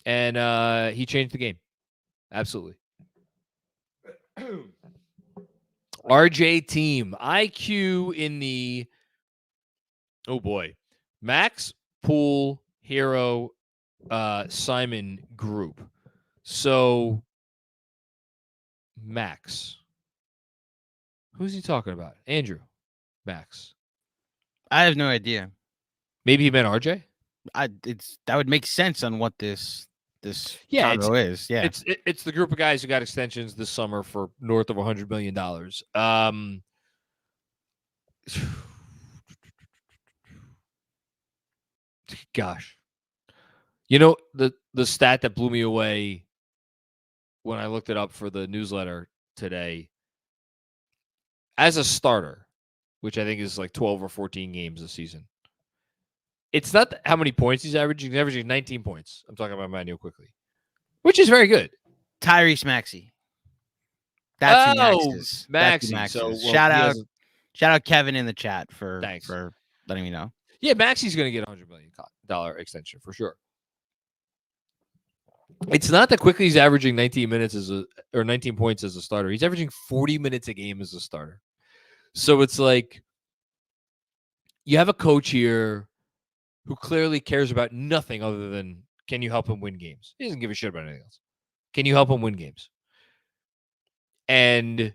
And he changed the game. Absolutely. RJ team. IQ in the, oh boy, Max, Poole, Hero, Simon group. So, Max. Who's he talking about? Andrew. Max. I have no idea. Maybe he meant RJ? That would make sense on what this combo is. Yeah. It's the group of guys who got extensions this summer for north of $100 million. Gosh. The stat that blew me away when I looked it up for the newsletter today, as a starter, which I think is like 12 or 14 games this season, it's not how many points he's averaging. He's averaging 19 points. I'm talking about Manuel quickly, which is very good. Tyrese Maxey. That's who Max is. Maxey. That's who Max is. Shout out Kevin in the chat for letting me know. Yeah, Maxey's going to get $100 million extension for sure. It's not that quickly he's averaging 19 points as a starter. He's averaging 40 minutes a game as a starter. So it's like you have a coach here who clearly cares about nothing other than, can you help him win games? He doesn't give a shit about anything else. Can you help him win games? And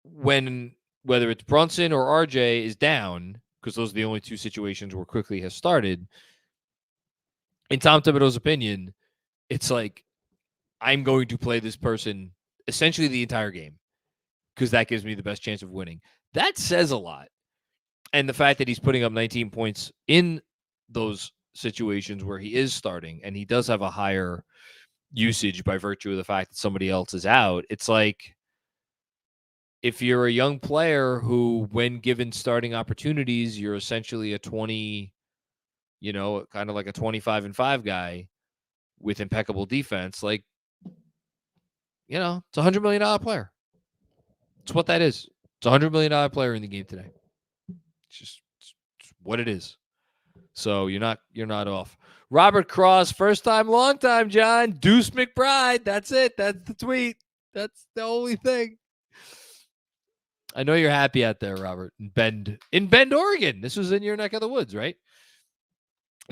whether it's Brunson or RJ is down, because those are the only two situations where quickly has started, in Tom Thibodeau's opinion, it's like, I'm going to play this person essentially the entire game because that gives me the best chance of winning. That says a lot. And the fact that he's putting up 19 points in those situations where he is starting and he does have a higher usage by virtue of the fact that somebody else is out, it's like, if you're a young player who, when given starting opportunities, you're essentially a 20, kind of like a 25-5 guy with impeccable defense, it's a $100 million player. It's what that is. It's a $100 million player in the game today. It's just what it is. So you're not off. Robert Cross, first time, long time, John. Deuce McBride. That's it. That's the tweet. That's the only thing. I know you're happy out there, Robert. In Bend, Oregon. This was in your neck of the woods, right?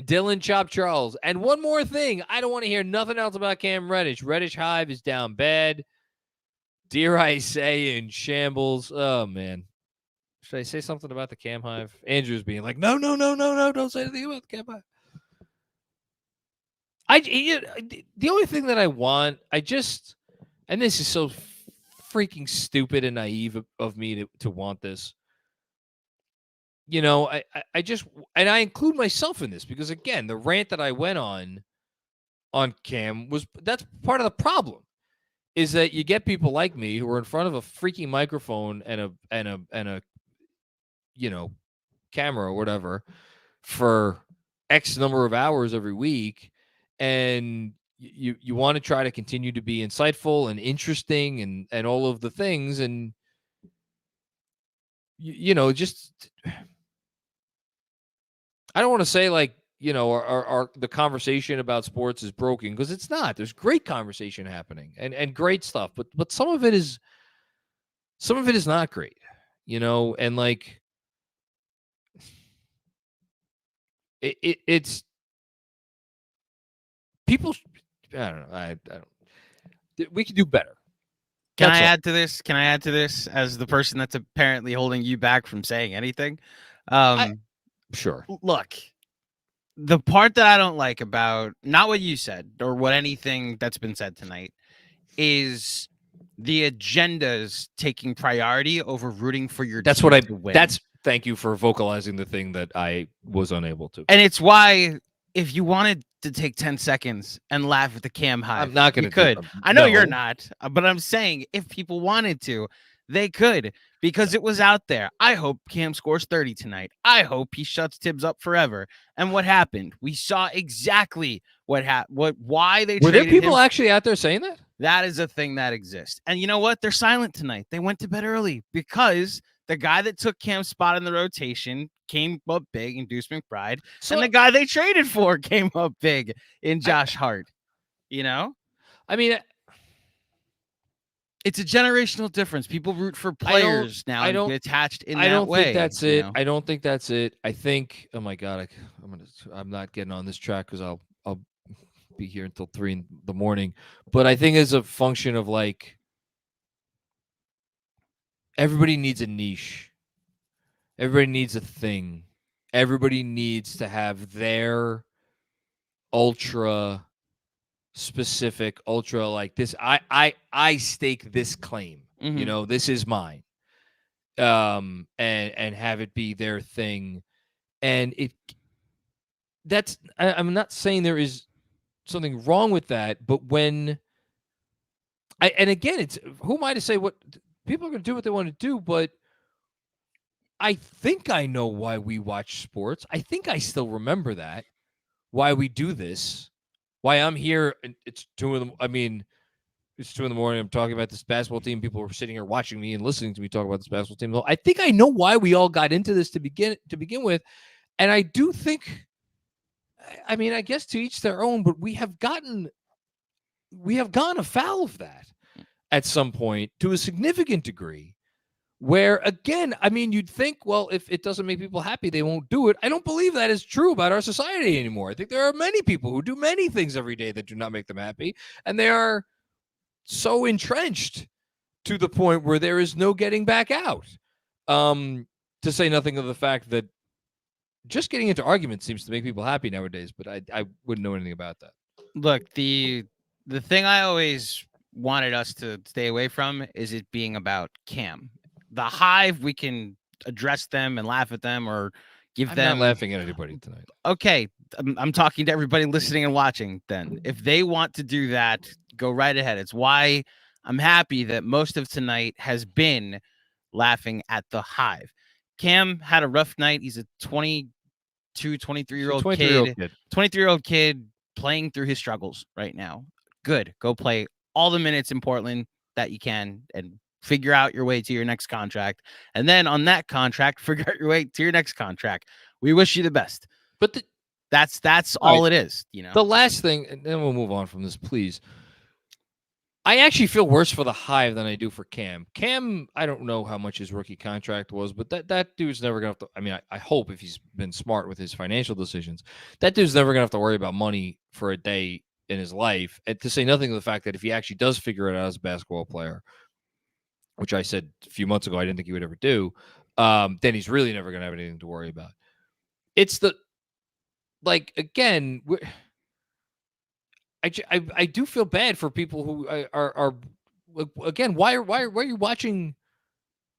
Dylan Chop Charles. And one more thing. I don't want to hear nothing else about Cam Reddish. Reddish Hive is down bad. Dare I say in shambles. Oh, man. Should I say something about the Cam Hive? Andrew's being like, no. Don't say anything about the Cam Hive. The only thing that I want, and this is so freaking stupid and naive of me to want this. I include myself in this because, again, the rant that I went on Cam that's part of the problem, is that you get people like me who are in front of a freaking microphone and a camera or whatever for X number of hours every week, and you want to try to continue to be insightful and interesting and all of the things, and just, I don't want to say our the conversation about sports is broken, because it's not. There's great conversation happening and great stuff, but some of it is not great, and it's people. I don't know. I don't. We could do better. Can I add to this? Can I add to this as the person that's apparently holding you back from saying anything? Sure. Look, the part that I don't like about not what you said or what anything that's been said tonight is the agendas taking priority over rooting for your That's team what to win. Thank you for vocalizing the thing that I was unable to. And it's why, if you want to to take 10 seconds and laugh at the Cam Hive? I'm not going to. Could. I know you're not, but I'm saying if people wanted to, they could, because it was out there. I hope Cam scores 30 tonight. I hope he shuts Tibbs up forever. And what happened? We saw exactly why they were there traded people him. actually out there saying that? That is a thing that exists. And you know what? They're silent tonight. They went to bed early because the guy that took Cam's spot in the rotation came up big in Deuce McBride, and the guy they traded for came up big in Josh Hart. You know? I mean, it's a generational difference. People root for players now and get attached in that way. I don't think that's it. Know? I don't think that's it. I think, oh my God, I'm not getting on this track because I'll be here until 3 in the morning. But I think as a function of like, everybody needs a niche. Everybody needs a thing. Everybody needs to have their ultra specific, ultra like this. I stake this claim. Mm-hmm. You know, this is mine. And have it be their thing. And I'm not saying there is something wrong with that, but when it's who am I to say what people are going to do what they want to do, but I think I know why we watch sports. I think I still remember that, why we do this, why I'm here. And it's 2 in the, I mean, it's 2 in the morning. I'm talking about this basketball team. People are sitting here watching me and listening to me talk about this basketball team. I think I know why we all got into this to begin with. And I do think, I mean, I guess to each their own, but we have gone afoul of that at some point to a significant degree. Where, again, I mean, you'd think, well, if it doesn't make people happy, they won't do it. I don't believe that is true about our society anymore. I think there are many people who do many things every day that do not make them happy. And they are so entrenched to the point where there is no getting back out. To say nothing of the fact that just getting into arguments seems to make people happy nowadays. But I wouldn't know anything about that. Look, the thing I always wanted us to stay away from is it being about Cam. The Hive, we can address them and laugh at them or give them. I'm not laughing at anybody tonight. Okay. I'm talking to everybody listening and watching then. If they want to do that, go right ahead. It's why I'm happy that most of tonight has been laughing at the Hive. Cam had a rough night. He's a 23-year-old kid. 23-year-old kid playing through his struggles right now. Good. Go play all the minutes in Portland that you can and figure out your way to your next contract. And then on that contract, figure out your way to your next contract. We wish you the best. But that's all it is, you know. The last thing, and then we'll move on from this, please. I actually feel worse for the Hive than I do for Cam. Cam, I don't know how much his rookie contract was, but that dude's never going to have to, I mean, I hope if he's been smart with his financial decisions, that dude's never going to have to worry about money for a day in his life. And to say nothing of the fact that if he actually does figure it out as a basketball player, which I said a few months ago I didn't think he would ever do, then he's really never going to have anything to worry about. It's the, like, again, I do feel bad for people who are again, why are you watching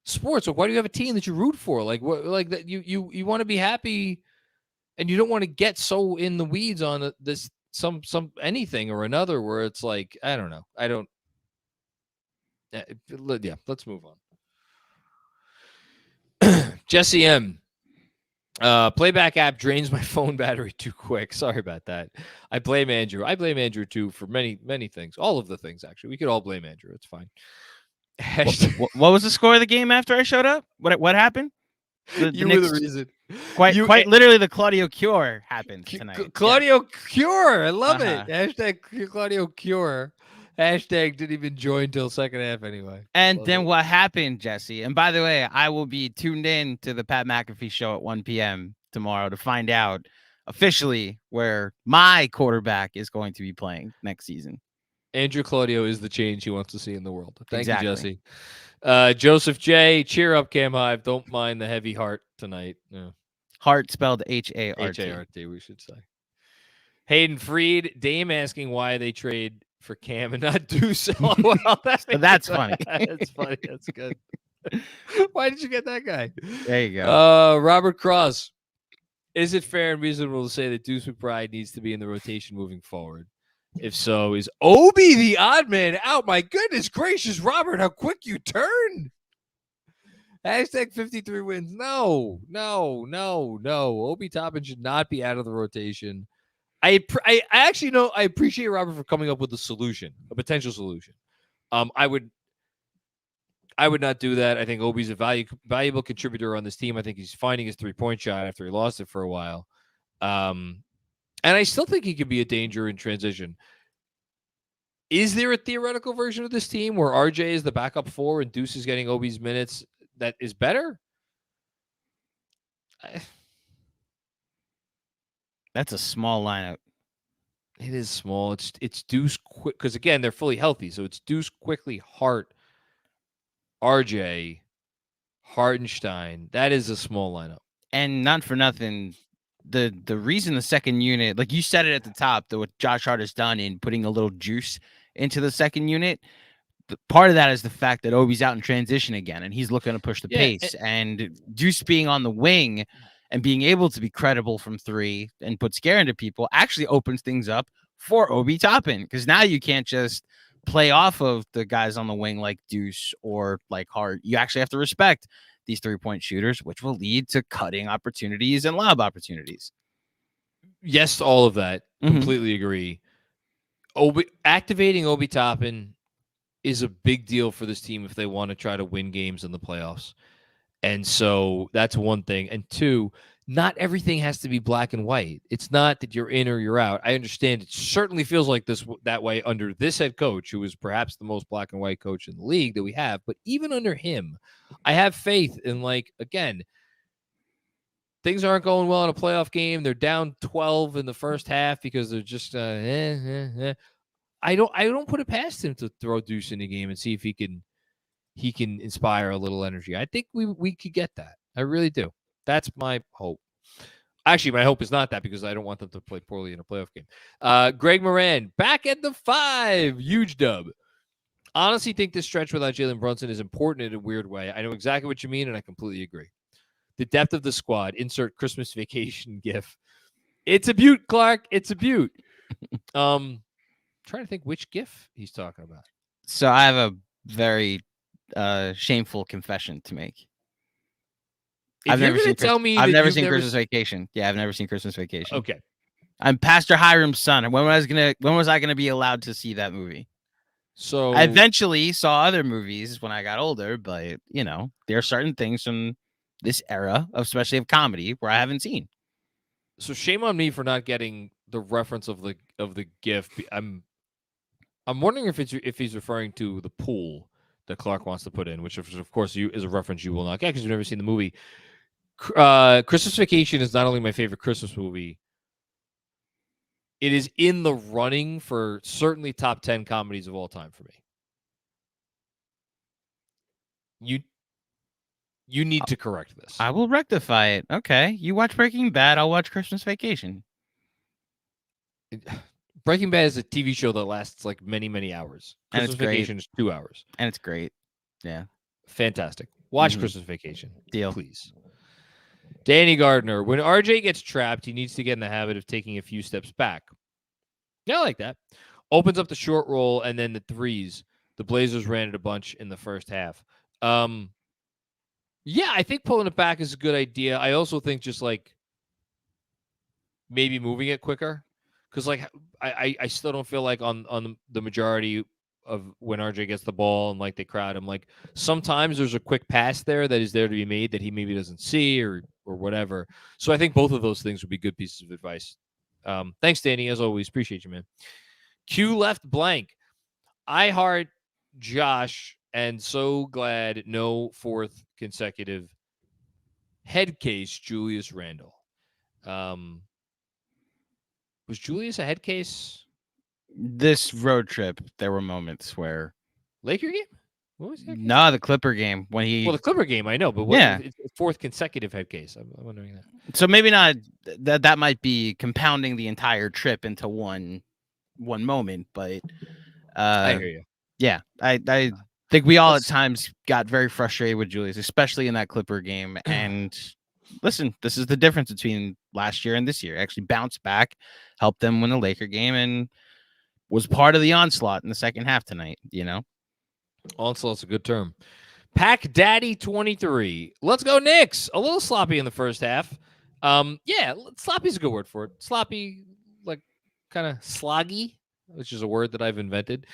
sports? Or why do you have a team that you root for? Like, what, like that you want to be happy and you don't want to get so in the weeds on this, some anything or another where it's like, I don't know. Yeah, let's move on. Jesse M. Playback app drains my phone battery too quick. Sorry about that. I blame Andrew. I blame Andrew too for many things. All of the things, actually. We could all blame Andrew. It's fine. What was the score of the game after I showed up? What happened? You were the reason. Quite literally, the Claudio Cure happened tonight. Claudio Cure. I love it. Hashtag Claudio Cure. Hashtag didn't even join till second half anyway. And then what happened, Jesse? And by the way, I will be tuned in to the Pat McAfee show at 1 p.m. tomorrow to find out officially where my quarterback is going to be playing next season. Andrew Claudio is the change he wants to see in the world. Thank you, Jesse. Joseph J. Cheer up, Cam Hive. Don't mind the heavy heart tonight. Yeah. Heart spelled H-A-R-T. H-A-R-T, we should say. Hayden Freed, Dame asking why they trade for Cam and not Deuce. Well, that's funny. That's funny. That's good. Why did you get that guy? There you go. Robert Cross. Is it fair and reasonable to say that Deuce McBride needs to be in the rotation moving forward? If so, is Obi the odd man out? My goodness gracious, Robert, how quick you turn. Hashtag 53 wins. No. Obi Toppin should not be out of the rotation. I actually know I appreciate Robert for coming up with a solution, a potential solution. I would not do that. I think Obi's a valuable contributor on this team. I think he's finding his 3-point shot after he lost it for a while. And I still think he could be a danger in transition. Is there a theoretical version of this team where RJ is the backup 4 and Deuce is getting Obi's minutes that is better? That's a small lineup. It is small. It's Deuce quick because again they're fully healthy, so it's Deuce, Quickly, Hart, RJ, Hartenstein. That is a small lineup. And not for nothing, the reason the second unit, like you said it at the top, that what Josh Hart has done in putting a little juice into the second unit, part of that is the fact that Obi's out in transition again, and he's looking to push the pace. And Deuce being on the wing and being able to be credible from 3 and put scare into people actually opens things up for Obi Toppin, because now you can't just play off of the guys on the wing like Deuce or like Hart. You actually have to respect these 3-point shooters, which will lead to cutting opportunities and lob opportunities. Yes, to all of that. Completely agree. Activating Obi Toppin is a big deal for this team if they want to try to win games in the playoffs. And so that's one thing. And 2, not everything has to be black and white. It's not that you're in or you're out. I understand it certainly feels like that way under this head coach, who is perhaps the most black and white coach in the league that we have. But even under him, I have faith in, like, again, things aren't going well in a playoff game. They're down 12 in the first half because they're just I don't put it past him to throw Deuce in the game and see if he can inspire a little energy. I think we could get that. I really do. That's my hope. Actually, my hope is not that, because I don't want them to play poorly in a playoff game. Greg Moran, back at the 5. Huge dub. Honestly think this stretch without Jalen Brunson is important in a weird way. I know exactly what you mean, and I completely agree. The depth of the squad. Insert Christmas vacation gif. It's a beaut, Clark. It's a beaut. Trying to think which gif he's talking about. So I have a very shameful confession to make. I've never seen Christmas Vacation. Yeah, I've never seen Christmas Vacation. Okay. I'm Pastor Hiram's son. When was I gonna be allowed to see that movie? So I eventually saw other movies when I got older, but there are certain things from this era, especially of comedy, where I haven't seen. So shame on me for not getting the reference of the GIF. I'm wondering if he's referring to the pool that Clark wants to put in, which of course is a reference you will not get because you've never seen the movie. Christmas Vacation is not only my favorite Christmas movie, it is in the running for certainly top 10 comedies of all time for me. You need to correct this. I will rectify it. Okay. You watch Breaking Bad, I'll watch Christmas Vacation. Breaking Bad is a TV show that lasts like many, many hours. Christmas Vacation is 2 hours. And it's great. Yeah. Fantastic. Watch Christmas Vacation. Deal. Please. Danny Gardner. When RJ gets trapped, he needs to get in the habit of taking a few steps back. Yeah, I like that. Opens up the short roll and then the threes. The Blazers ran it a bunch in the first half. Yeah, I think pulling it back is a good idea. I also think just like maybe moving it quicker. Because like I still don't feel like on the majority of when RJ gets the ball and like they crowd him, like sometimes there's a quick pass there that is there to be made that he maybe doesn't see or whatever. So I think both of those things would be good pieces of advice. Thanks, Danny. As always, appreciate you, man. Q left blank. I heart Josh and so glad no 4th consecutive head case Julius Randle. Was Julius a head case? This road trip, there were moments where Laker game? What was that? No, the Clipper game when he. Well, the Clipper game, I know, but it's 4th consecutive head case. I'm wondering that. So maybe not. That might be compounding the entire trip into one moment, but I hear you. Yeah, I think we all at times got very frustrated with Julius, especially in that Clipper game, and listen, this is the difference between last year and this year. Actually bounced back, helped them win the Laker game, and was part of the onslaught in the second half tonight, Onslaught's a good term. Pack Daddy 23. Let's go Knicks. A little sloppy in the first half. Yeah, sloppy's a good word for it. Sloppy, like kind of sloggy, which is a word that I've invented.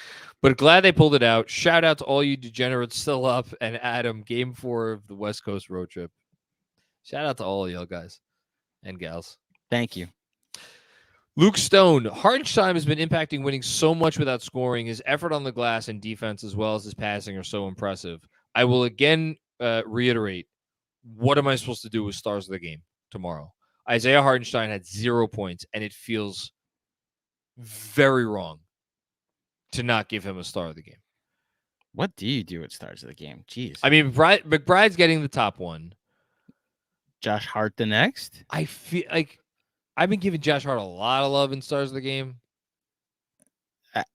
But glad they pulled it out. Shout out to all you degenerates still up, and Adam, game 4 of the West Coast road trip. Shout out to all of y'all guys and gals. Thank you. Luke Stone, Hartenstein has been impacting winning so much without scoring. His effort on the glass and defense as well as his passing are so impressive. I will again reiterate, what am I supposed to do with stars of the game tomorrow? Isaiah Hartenstein had 0 points, and it feels very wrong to not give him a star of the game. What do you do with stars of the game? Jeez. I mean, McBride's getting the top one. Josh Hart the next? I feel like I've been giving Josh Hart a lot of love in stars of the game.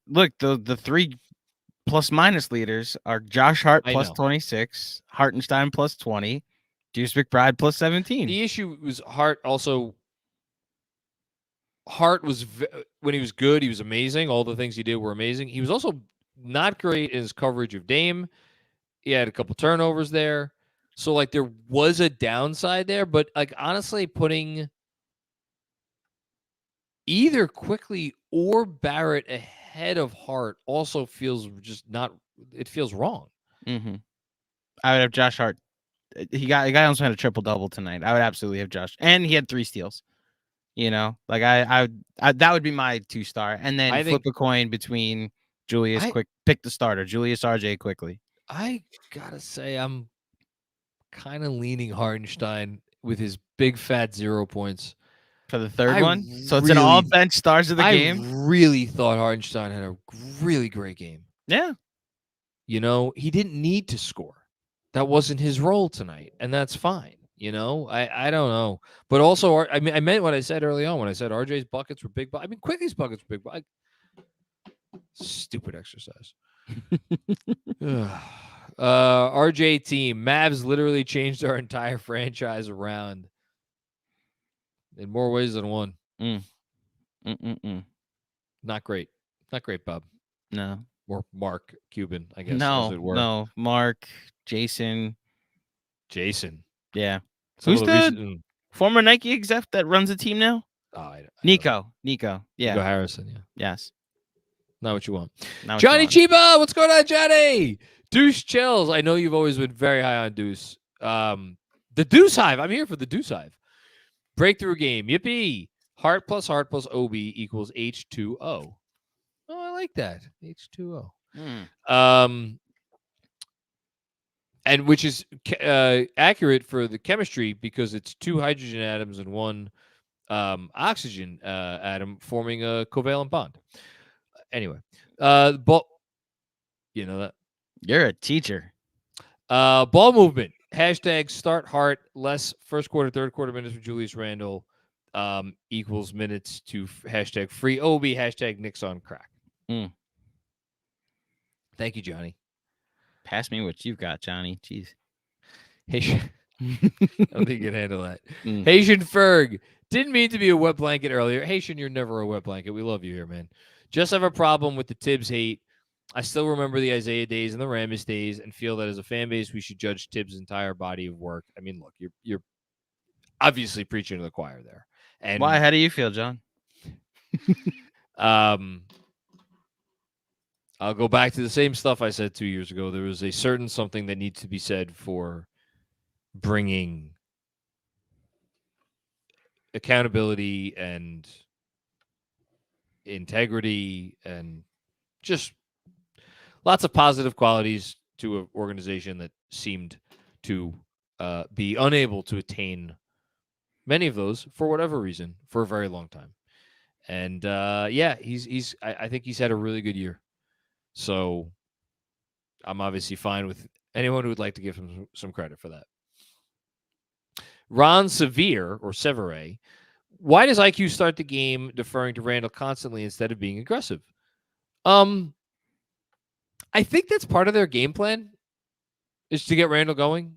Look, the 3 plus-minus leaders are Josh Hart plus 26, Hartenstein plus 20, Deuce McBride plus 17. The issue was Hart also. Hart was, when he was good, he was amazing. All the things he did were amazing. He was also not great in his coverage of Dame. He had a couple turnovers there. So, like, there was a downside there. But, like, honestly, putting either Quickly or Barrett ahead of Hart also feels just not – it feels wrong. Mm-hmm. I would have Josh Hart. He almost had a triple-double tonight. I would absolutely have Josh. And he had 3 steals. Like I that would be my 2-star, and then flip a coin between Julius pick the starter, Julius RJ Quickly. I gotta say, I'm kind of leaning Hartenstein with his big fat 0 points for the third one. So it's an all bench stars of the game. I really thought Hartenstein had a really great game. Yeah, he didn't need to score. That wasn't his role tonight, and that's fine. I don't know. But also, I meant what I said early on when I said RJ's buckets were big. I mean, Quickly's buckets were big. Stupid exercise. RJ team. Mavs literally changed our entire franchise around in more ways than one. Not great. Not great, Bob. No. Or Mark Cuban, I guess. No. Mark, Jason. Yeah. Who's the former Nike exec that runs the team now? Nico. Yeah. Nico Harrison, yeah. Yes. Not what you want. Johnny Chiba, what's going on, Johnny? Deuce Chills. I know you've always been very high on Deuce. The Deuce Hive. I'm here for the Deuce Hive. Breakthrough game. Yippee. Hart plus OB equals H2O. Oh, I like that. H2O. And which is accurate for the chemistry because it's 2 hydrogen atoms and 1 oxygen atom forming a covalent bond. Anyway, but you know that you're a teacher. Ball movement. Hashtag start Hart less first quarter, third quarter minutes for Julius Randle equals minutes to hashtag free OB, hashtag Knicks on crack. Thank you, Johnny. Pass me what you've got, Johnny. Jeez. Haitian. I don't think you can handle that. Haitian Ferg. Didn't mean to be a wet blanket earlier. Haitian, you're never a wet blanket. We love you here, man. Just have a problem with the Tibbs hate. I still remember the Isaiah days and the Ramos days and feel that as a fan base, we should judge Tibbs' entire body of work. I mean, look, you're obviously preaching to the choir there. And why? How do you feel, John? I'll go back to the same stuff I said 2 years ago. There was a certain something that needs to be said for bringing accountability and integrity and just lots of positive qualities to an organization that seemed to be unable to attain many of those for whatever reason for a very long time. And I think he's had a really good year. So I'm obviously fine with anyone who would like to give him some credit for that. Ron Severe or Severe, why does IQ start the game deferring to Randall constantly instead of being aggressive? I think that's part of their game plan is to get Randall going.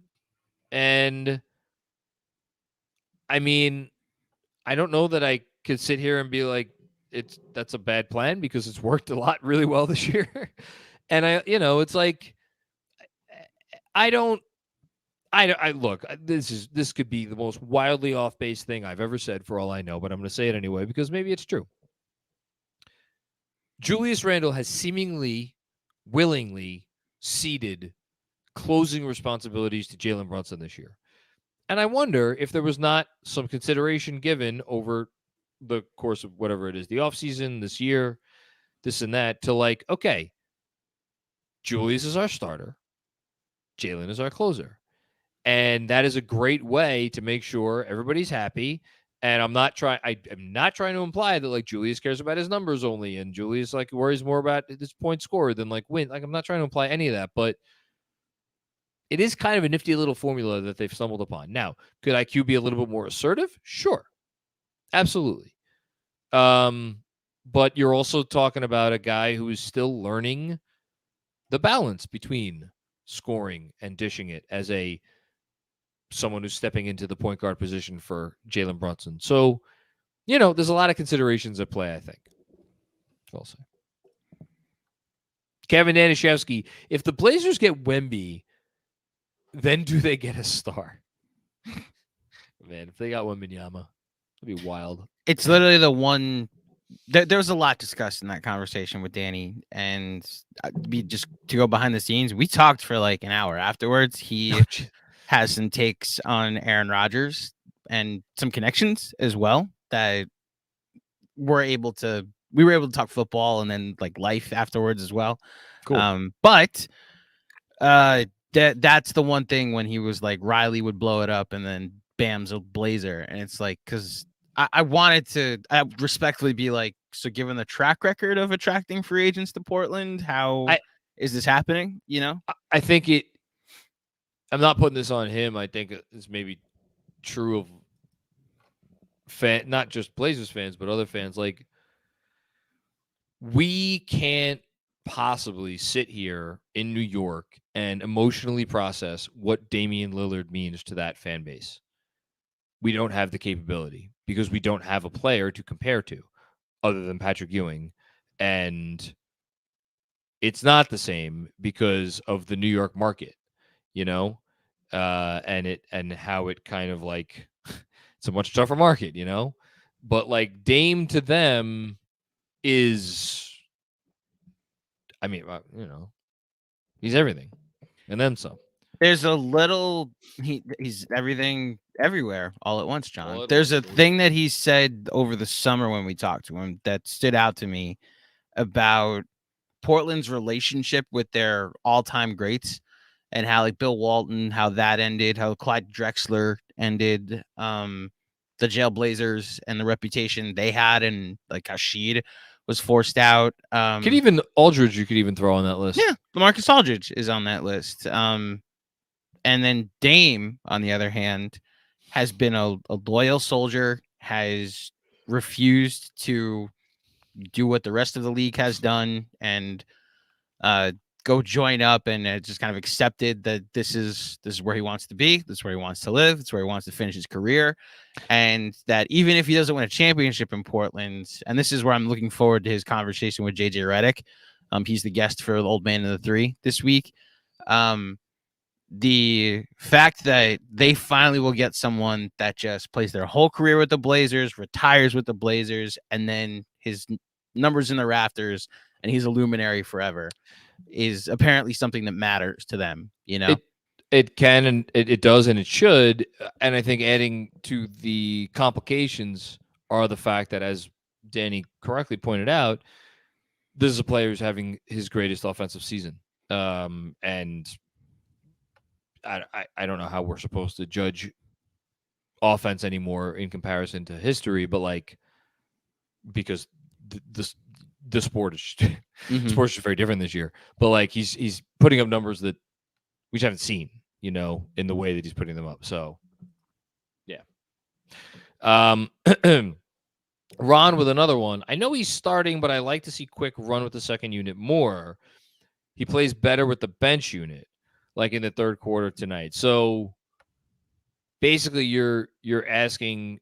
And I mean, I don't know that I could sit here and be like, that's a bad plan because it's worked a lot really well this year. And it's like, I look, this could be the most wildly off base thing I've ever said for all I know, but I'm going to say it anyway because maybe it's true. Julius Randle has seemingly willingly ceded closing responsibilities to Jalen Brunson this year. And I wonder if there was not some consideration given over the course of whatever it is, the offseason, this year, this and that, to like, okay, Julius is our starter. Jalen is our closer. And that is a great way to make sure everybody's happy. And I'm not trying to imply that like Julius cares about his numbers only and Julius like worries more about his point scored than like win. Like I'm not trying to imply any of that, but it is kind of a nifty little formula that they've stumbled upon. Now, could IQ be a little bit more assertive? Sure. Absolutely. But you're also talking about a guy who is still learning the balance between scoring and dishing it as someone who's stepping into the point guard position for Jalen Brunson. So, there's a lot of considerations at play, I think. I'll say. Kevin Danishevsky, if the Blazers get Wemby, then do they get a star? Man, if they got Wembanyama, it'd be wild. It's literally the one. There was a lot discussed in that conversation with Danny, and just to go behind the scenes, we talked for like an hour afterwards. He has some takes on Aaron Rodgers and some connections as well that we were able to talk football and then like life afterwards as well. Cool. But that's the one thing when he was like Riley would blow it up and then Bam's a Blazer, and it's like because I wanted to respectfully be like, so given the track record of attracting free agents to Portland, how is this happening? I think I'm not putting this on him. I think it's maybe true of not just Blazers fans, but other fans. Like, we can't possibly sit here in New York and emotionally process what Damian Lillard means to that fan base. We don't have the capability because we don't have a player to compare to other than Patrick Ewing. And it's not the same because of the New York market, and how it kind of like it's a much tougher market, but like Dame to them is, I mean, he's everything and then some. There's a little he's everything everywhere all at once, John. There's a thing that he said over the summer when we talked to him that stood out to me about Portland's relationship with their all-time greats and how like Bill Walton, how that ended, how Clyde Drexler ended, the Jailblazers and the reputation they had, and like how Sheed was forced out. Could even Aldridge, you could even throw on that list. Yeah, LaMarcus Aldridge is on that list. And then Dame, on the other hand, has been a loyal soldier, has refused to do what the rest of the league has done and go join up, and just kind of accepted that this is where he wants to be, this is where he wants to live, this is where he wants to finish his career, and that even if he doesn't win a championship in Portland, and this is where I'm looking forward to his conversation with JJ Redick. He's the guest for the Old Man of the Three this week. The fact that they finally will get someone that just plays their whole career with the Blazers, retires with the Blazers, and then his numbers in the rafters, and he's a luminary forever, is apparently something that matters to them. It can, and it does, and it should. And I think adding to the complications are the fact that, as Danny correctly pointed out, this is a player who's having his greatest offensive season. And I don't know how we're supposed to judge offense anymore in comparison to history, but like, because the sport is sports is very different this year. But like, he's putting up numbers that we just haven't seen, in the way that he's putting them up. So, yeah. Ron with another one. I know he's starting, but I like to see Quick run with the second unit more. He plays better with the bench unit, like in the third quarter tonight. So, basically you're asking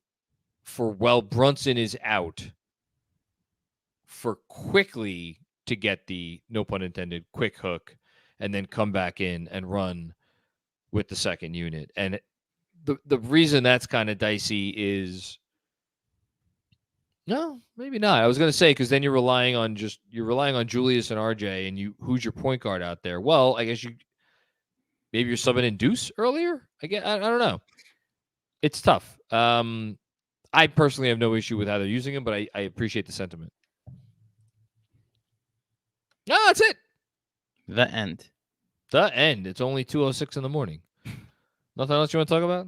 for, well, Brunson is out, for quickly to get the, no pun intended, quick hook and then come back in and run with the second unit. And the reason that's kind of dicey is, no, maybe not. I was going to say, because then you're relying on Julius and RJ, and who's your point guard out there? Well, I guess maybe you're subbing in Deuce earlier. I don't know. It's tough. I personally have no issue with how they're using him, but I appreciate the sentiment. No, that's it. The end. It's only 2:06 in the morning. Nothing else you want to talk about?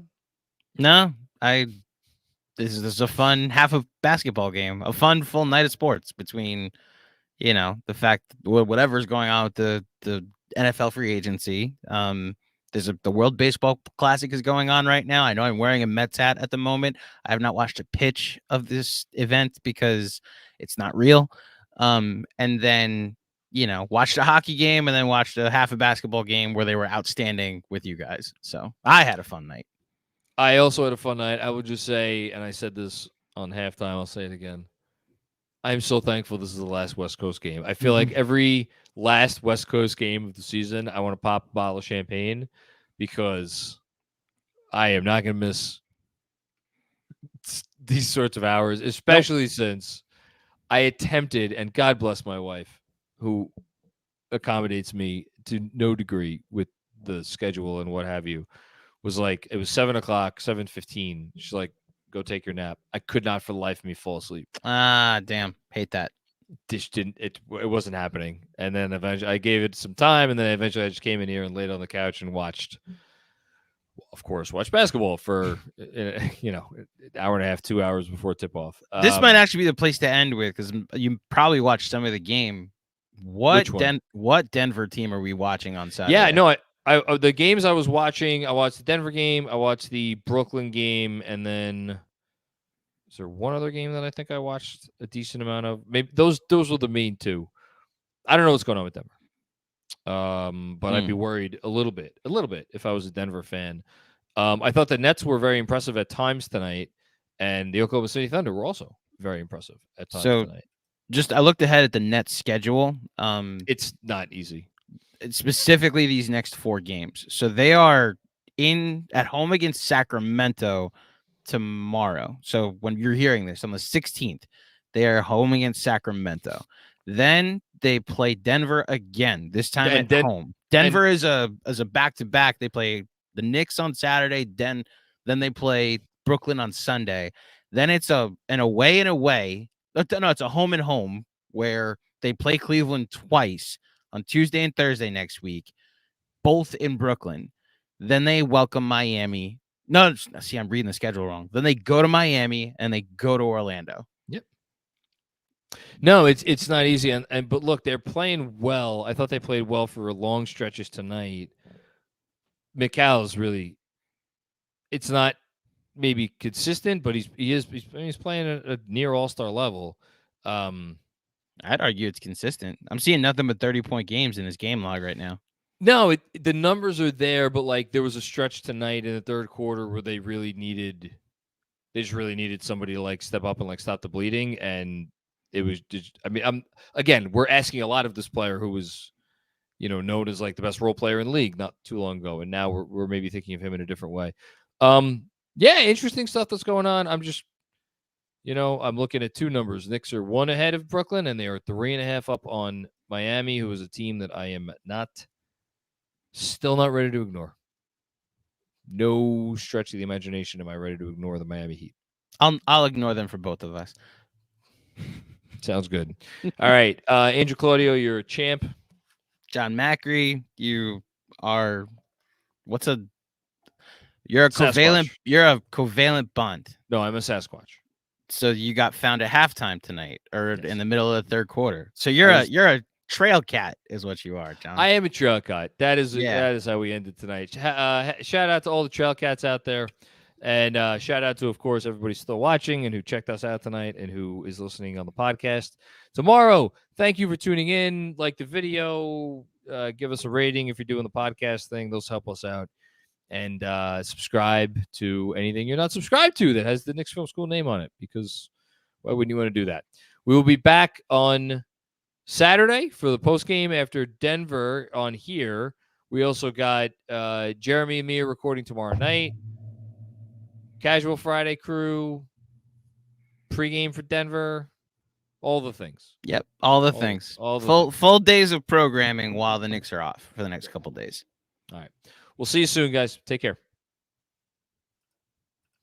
No, this is a fun half of basketball game, a fun full night of sports between, the fact whatever's going on with the NFL free agency. The World Baseball Classic is going on right now. I know I'm wearing a Mets hat at the moment. I have not watched a pitch of this event because it's not real. And then, watched a hockey game and then watched a half a basketball game where they were outstanding with you guys. So I had a fun night. I also had a fun night. I would just say, and I said this on halftime, I'll say it again. I'm so thankful this is the last West Coast game. I feel like every last West Coast game of the season, I want to pop a bottle of champagne because I am not going to miss these sorts of hours, especially since I attempted, and God bless my wife, who accommodates me to no degree with the schedule and what have you, was like, it was 7 o'clock, 7:15. She's like, go take your nap. I could not for the life of me fall asleep. Damn. Hate that. It wasn't happening. And then eventually I gave it some time, and then eventually I just came in here and laid on the couch and watched basketball for an hour and a half, 2 hours before tip off. This might actually be the place to end with, because you probably watched some of the game. What Denver team are we watching on Saturday? Yeah, no, I the games I was watching, I watched the Denver game, I watched the Brooklyn game, and then is there one other game that I think I watched a decent amount of? Maybe those were the main two. I don't know what's going on with Denver. But I'd be worried a little bit if I was a Denver fan. I thought the Nets were very impressive at times tonight, and the Oklahoma City Thunder were also very impressive at times tonight. I looked ahead at the Nets schedule. It's not easy. Specifically these next 4 games. So they are at home against Sacramento tomorrow. So when you're hearing this on the 16th, they are home against Sacramento. Then they play Denver again, this time at home. Denver is a back-to-back. They play the Knicks on Saturday, then they play Brooklyn on Sunday. Then it's an away and away. No, it's a home and home where they play Cleveland twice on Tuesday and Thursday next week, both in Brooklyn. Then they welcome Miami. No, see, I'm reading the schedule wrong. Then they go to Miami and they go to Orlando. Yep. No, it's not easy. But look, they're playing well. I thought they played well for long stretches tonight. McCall's really, it's not maybe consistent, but he's playing at a near all-star level. I'd argue it's consistent. I'm seeing nothing but 30-point games in his game log right now. No, the numbers are there, but like there was a stretch tonight in the third quarter where they just really needed somebody to like step up and like stop the bleeding, and it was just, we're asking a lot of this player who was, known as like the best role player in the league not too long ago, and now we're maybe thinking of him in a different way. Yeah, interesting stuff that's going on. I'm just, I'm looking at 2 numbers. Knicks are 1 ahead of Brooklyn, and they are 3.5 up on Miami, who is a team that I am still not ready to ignore. No stretch of the imagination am I ready to ignore the Miami Heat. I'll ignore them for both of us. Sounds good. All right, Andrew Claudio, you're a champ. John Macri, you are you're a covalent. Sasquatch. You're a covalent bond. No, I'm a Sasquatch. So you got found at halftime tonight, or in the middle of the third quarter. So you're a trail cat, is what you are, John. I am a trail cat. That is how we ended tonight. Shout out to all the trail cats out there, and shout out to, of course, everybody still watching and who checked us out tonight and who is listening on the podcast tomorrow. Thank you for tuning in. Like the video, give us a rating if you're doing the podcast thing. Those help us out and subscribe to anything you're not subscribed to that has the Knicks Film School name on it, because why wouldn't you want to do that? We will be back on Saturday for the post game after Denver on here. We also got Jeremy and Mia recording tomorrow night. Casual Friday crew, pregame for Denver, all the things. Yep, all the things. Full days of programming while the Knicks are off for the next couple days. All right. We'll see you soon, guys. Take care.